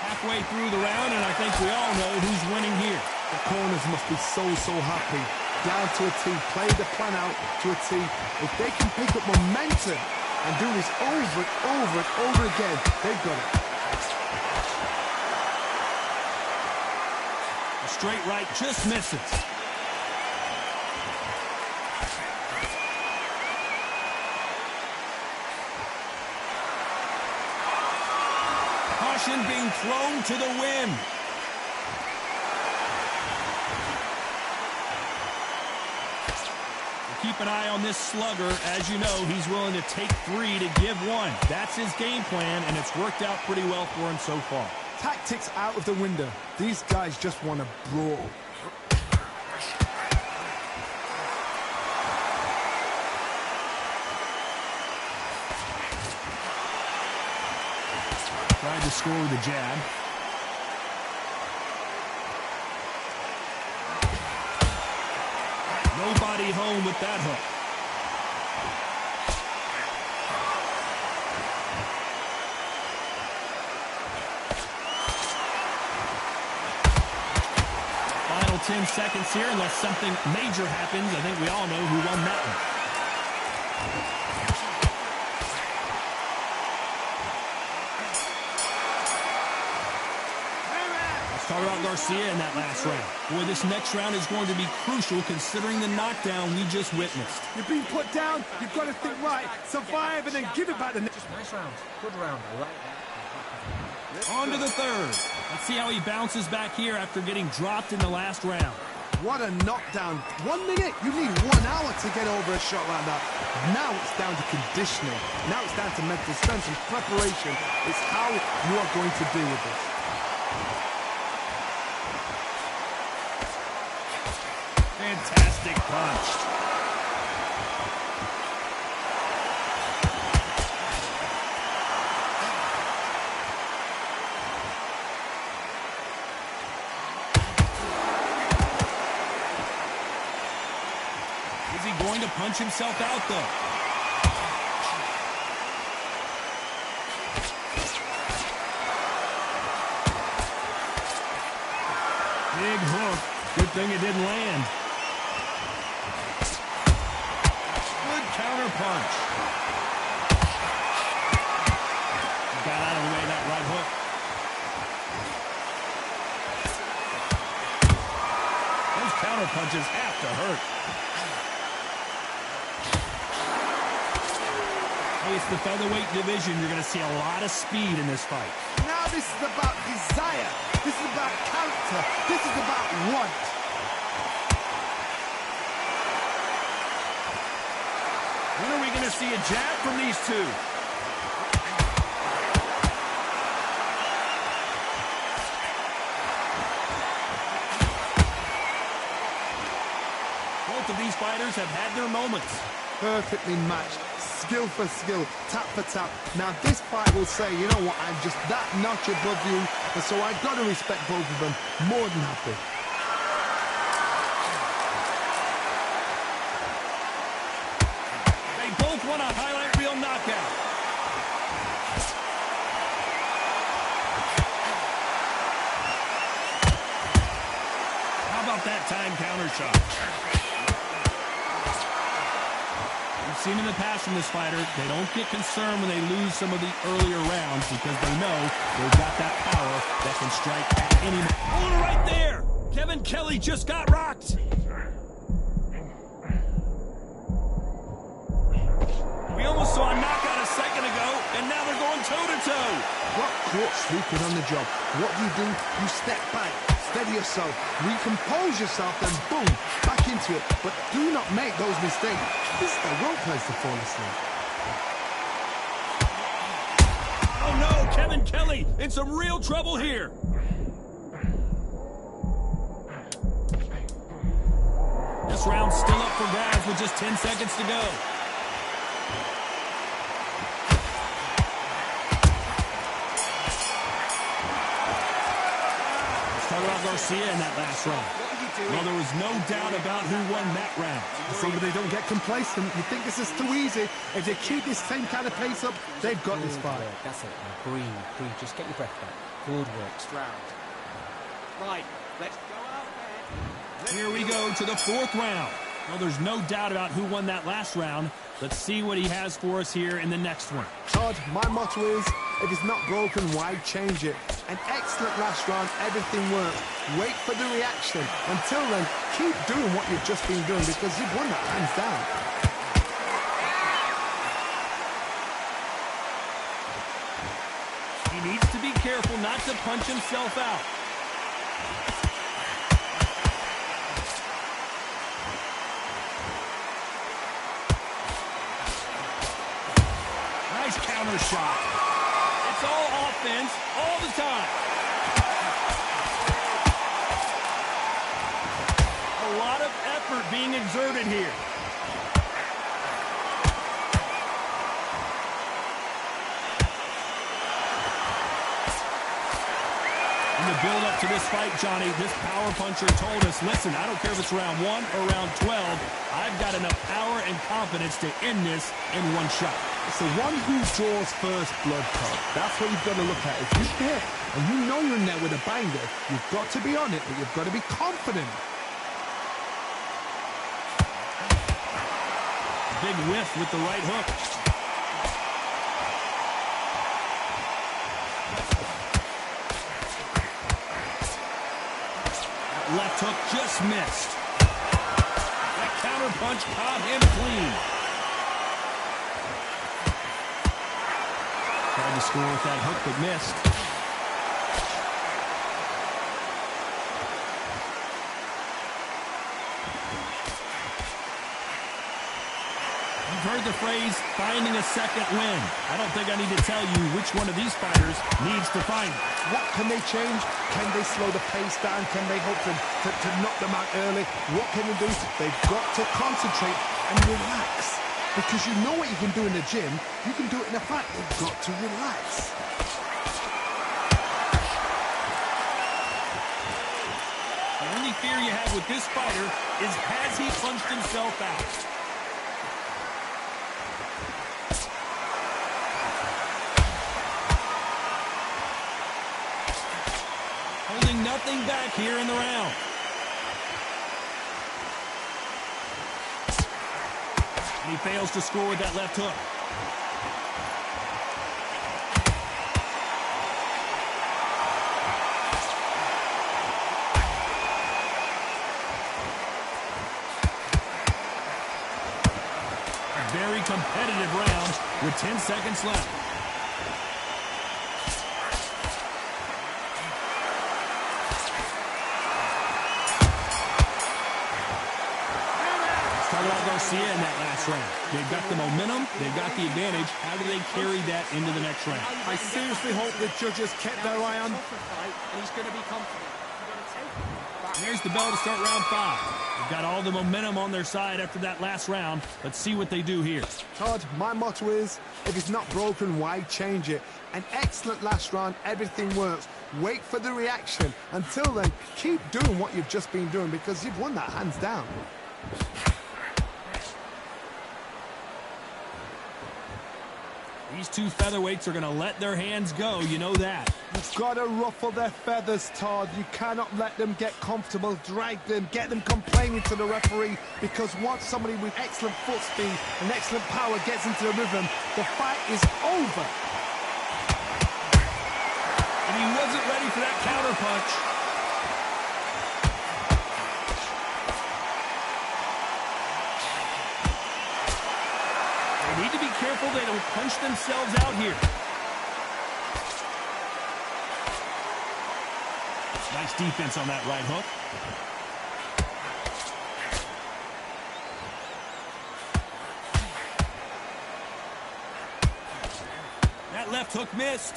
Halfway through the round, and I think we all know who's winning here. The corners must be so happy. Down to a T, play the plan out to a T. If they can pick up momentum and do this over and over again, they've got it. A straight right just misses. Caution being thrown to the wind. Keep keep an eye on this slugger. As you know, he's willing to take 3 to give 1. That's his game plan, and it's worked out pretty well for him so far. Tactics out of the window. These guys just want to brawl. Tried to score with a jab. Nobody home with that hook. Final 10 seconds here, unless something major happens. I think we all know who won that one. Talk about Garcia in that last round. Boy, this next round is going to be crucial considering the knockdown we just witnessed. You're being put down, you've got to think right, survive, and then give it back the next. Nice round. Good round. I like that. On to the third. Let's see how he bounces back here after getting dropped in the last round. What a knockdown. 1 minute, you need 1 hour to get over a shot like that. Now it's down to conditioning. Now it's down to mental strength and preparation. It's how you are going to deal with this. Fantastic punch. Is he going to punch himself out, though? Big hook. Good thing it didn't land. Counter punch. Got out of the way of that right hook. Those counter punches have to hurt. Hey, it's the featherweight division. You're going to see a lot of speed in this fight. Now this is about desire. This is about character. This is about want. When are we going to see a jab from these two? Both of these fighters have had their moments. Perfectly matched, skill for skill, tap for tap. Now this fight will say, you know what, I'm just that notch above you, and so I've got to respect both of them. More than happy. Want a highlight reel knockout. How about that time counter shot? We've seen in the past from this fighter, they don't get concerned when they lose some of the earlier rounds because they know they've got that power that can strike at any moment. Oh, right there! Kevin Kelly just got rocked. We almost saw a knockout a second ago, and now they're going toe-to-toe. Got caught sleeping on the job. What do? You step back, steady yourself, recompose yourself, and boom, back into it. But do not make those mistakes. This is the wrong place to fall asleep. Oh no, Kevin Kelly in some real trouble here. This round's still up for grabs with just 10 seconds to go. Talk about Garcia in that last round. Well, there was no doubt about who won that round. So they don't get complacent. You think this is too easy. If they keep this same kind of pace up, they've got this fight. That's it. Now breathe. Just get your breath back. Good work. Next round. Right. Let's go out there. Here we go to the 4th round. Well, there's no doubt about who won that last round. Let's see what he has for us here in the next one. Todd, my motto is, if it's not broken, why change it? An excellent last round, everything worked. Wait for the reaction. Until then, keep doing what you've just been doing because you've won that hands down. He needs to be careful not to punch himself out. counter shot. It's all offense all the time. A lot of effort being exerted here. In the build-up to this fight, Johnny, this power puncher told us, listen, I don't care if it's round 1 or round 12, I've got enough power and confidence to end this in one shot. It's the one who draws first blood, Todd. That's what you've got to look at. If you hit and you know you're in there with a banger, you've got to be on it, but you've got to be confident. Big whiff with the right hook. Left hook just missed. That counter punch caught him clean. Tried to score with that hook, but missed. You've heard the phrase, finding a second win. I don't think I need to tell you which one of these fighters needs to find it. What can they change? Can they slow the pace down? Can they hope to knock them out early? What can they do? They've got to concentrate and relax. Because you know what you can do in the gym, you can do it in a fight. They've got to relax. The only fear you have with this fighter is, has he punched himself out? Holding nothing back here in the round. And he fails to score with that left hook. A very competitive round with 10 seconds left. Garcia in that last round. They've got the momentum, they've got the advantage. How do they carry that into the next round? I seriously hope the judges kept their eye on. And he's going to be confident. Here's the bell to start round 5. They've got all the momentum on their side after that last round. Let's see what they do here. Todd, my motto is, if it's not broken, why change it? An excellent last round, everything works. Wait for the reaction. Until then, keep doing what you've just been doing because you've won that hands down. These two featherweights are going to let their hands go, you know that. You've got to ruffle their feathers, Todd. You cannot let them get comfortable, drag them, get them complaining to the referee, because once somebody with excellent foot speed and excellent power gets into the rhythm, the fight is over. And he wasn't ready for that counter punch. Need to be careful they don't punch themselves out here. Nice defense on that right hook. That left hook missed.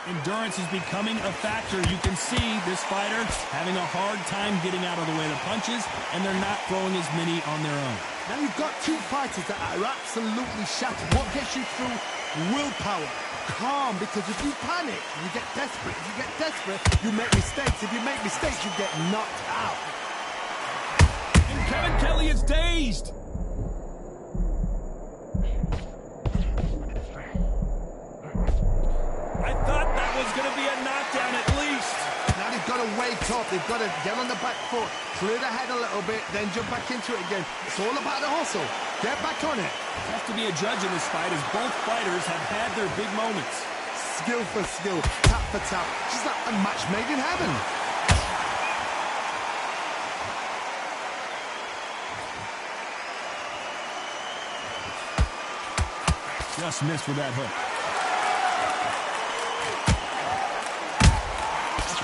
Endurance is becoming a factor. You can see this fighter having a hard time getting out of the way of the punches, and they're not throwing as many on their own. Now you've got two fighters that are absolutely shattered. What gets you through? Willpower. Calm, because if you panic, you get desperate. If you get desperate, you make mistakes. If you make mistakes, you get knocked out. And Kevin Kelly is dazed. I thought that was going to be a knockdown at least. Now they've got to wake up. They've got to get on the back foot, clear the head a little bit, then jump back into it again. It's all about the hustle. Get back on it. Tough to be a judge in this fight as both fighters have had their big moments. Skill for skill, tap for tap. Just like a match made in heaven. Just missed with that hook.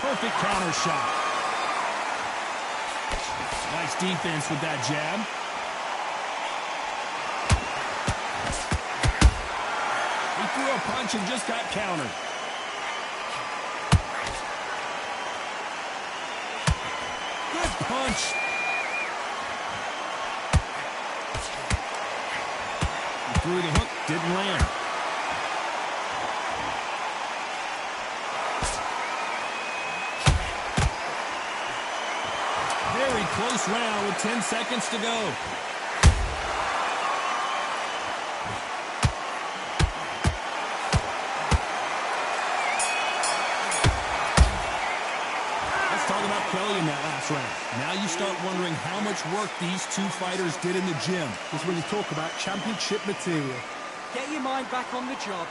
Perfect counter shot. Nice defense with that jab. threw a punch and just got countered. Good punch. He threw the hook, didn't land. Very close round with 10 seconds to go. Kelly in that last round. Now you start wondering how much work these two fighters did in the gym. This is when you talk about championship material. Get your mind back on the job.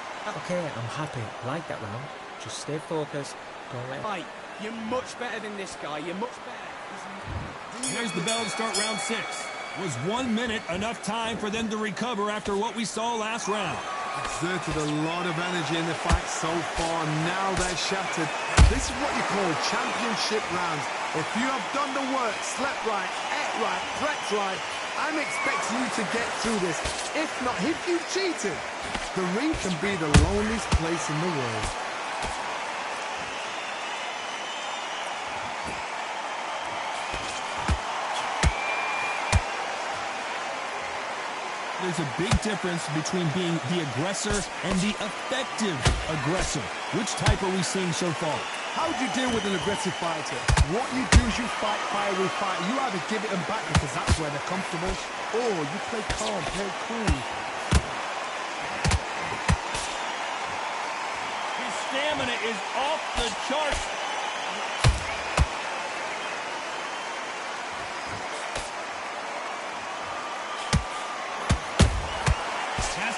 Okay, I'm happy. Like that round. Just stay focused. Don't let... Right, you're much better than this guy. You're much better. Here's the bell to start round 6. Was 1 minute enough time for them to recover after what we saw last round? Exerted a lot of energy in the fight so far. Now they're shattered. This is what you call championship rounds. If you have done the work, slept right, ate right, prepped right, I'm expecting you to get through this. If not, if you cheated, the ring can be the loneliest place in the world. There's a big difference between being the aggressor and the effective aggressor. Which type are we seeing so far? How do you deal with an aggressive fighter? What you do is you fight fire with fire. You either give it them back because that's where they're comfortable, or you play calm, play cool. His stamina is off the charts.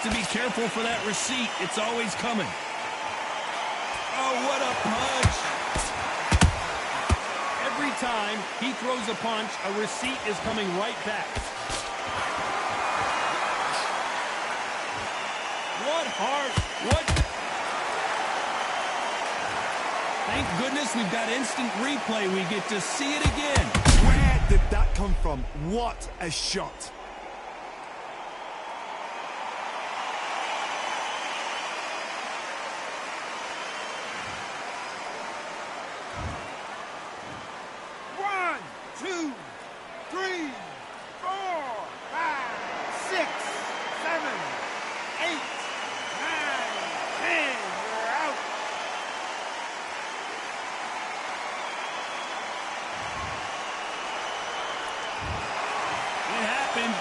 To be careful for that receipt. It's always coming. Oh, what a punch. Every time he throws a punch, a receipt is coming right back. What heart. What? Thank goodness we've got instant replay. We get to see it again. Where did that come from? What a shot.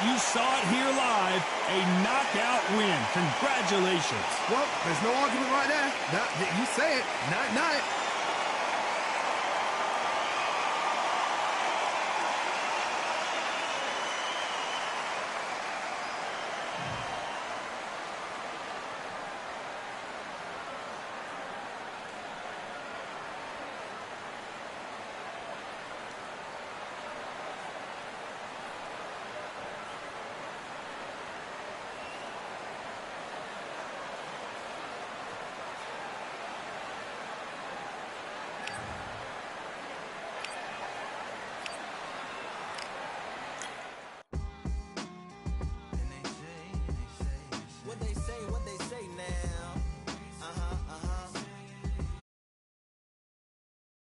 You saw it here live, a knockout win. Congratulations. Well, there's no argument right there. You say it. Night, night.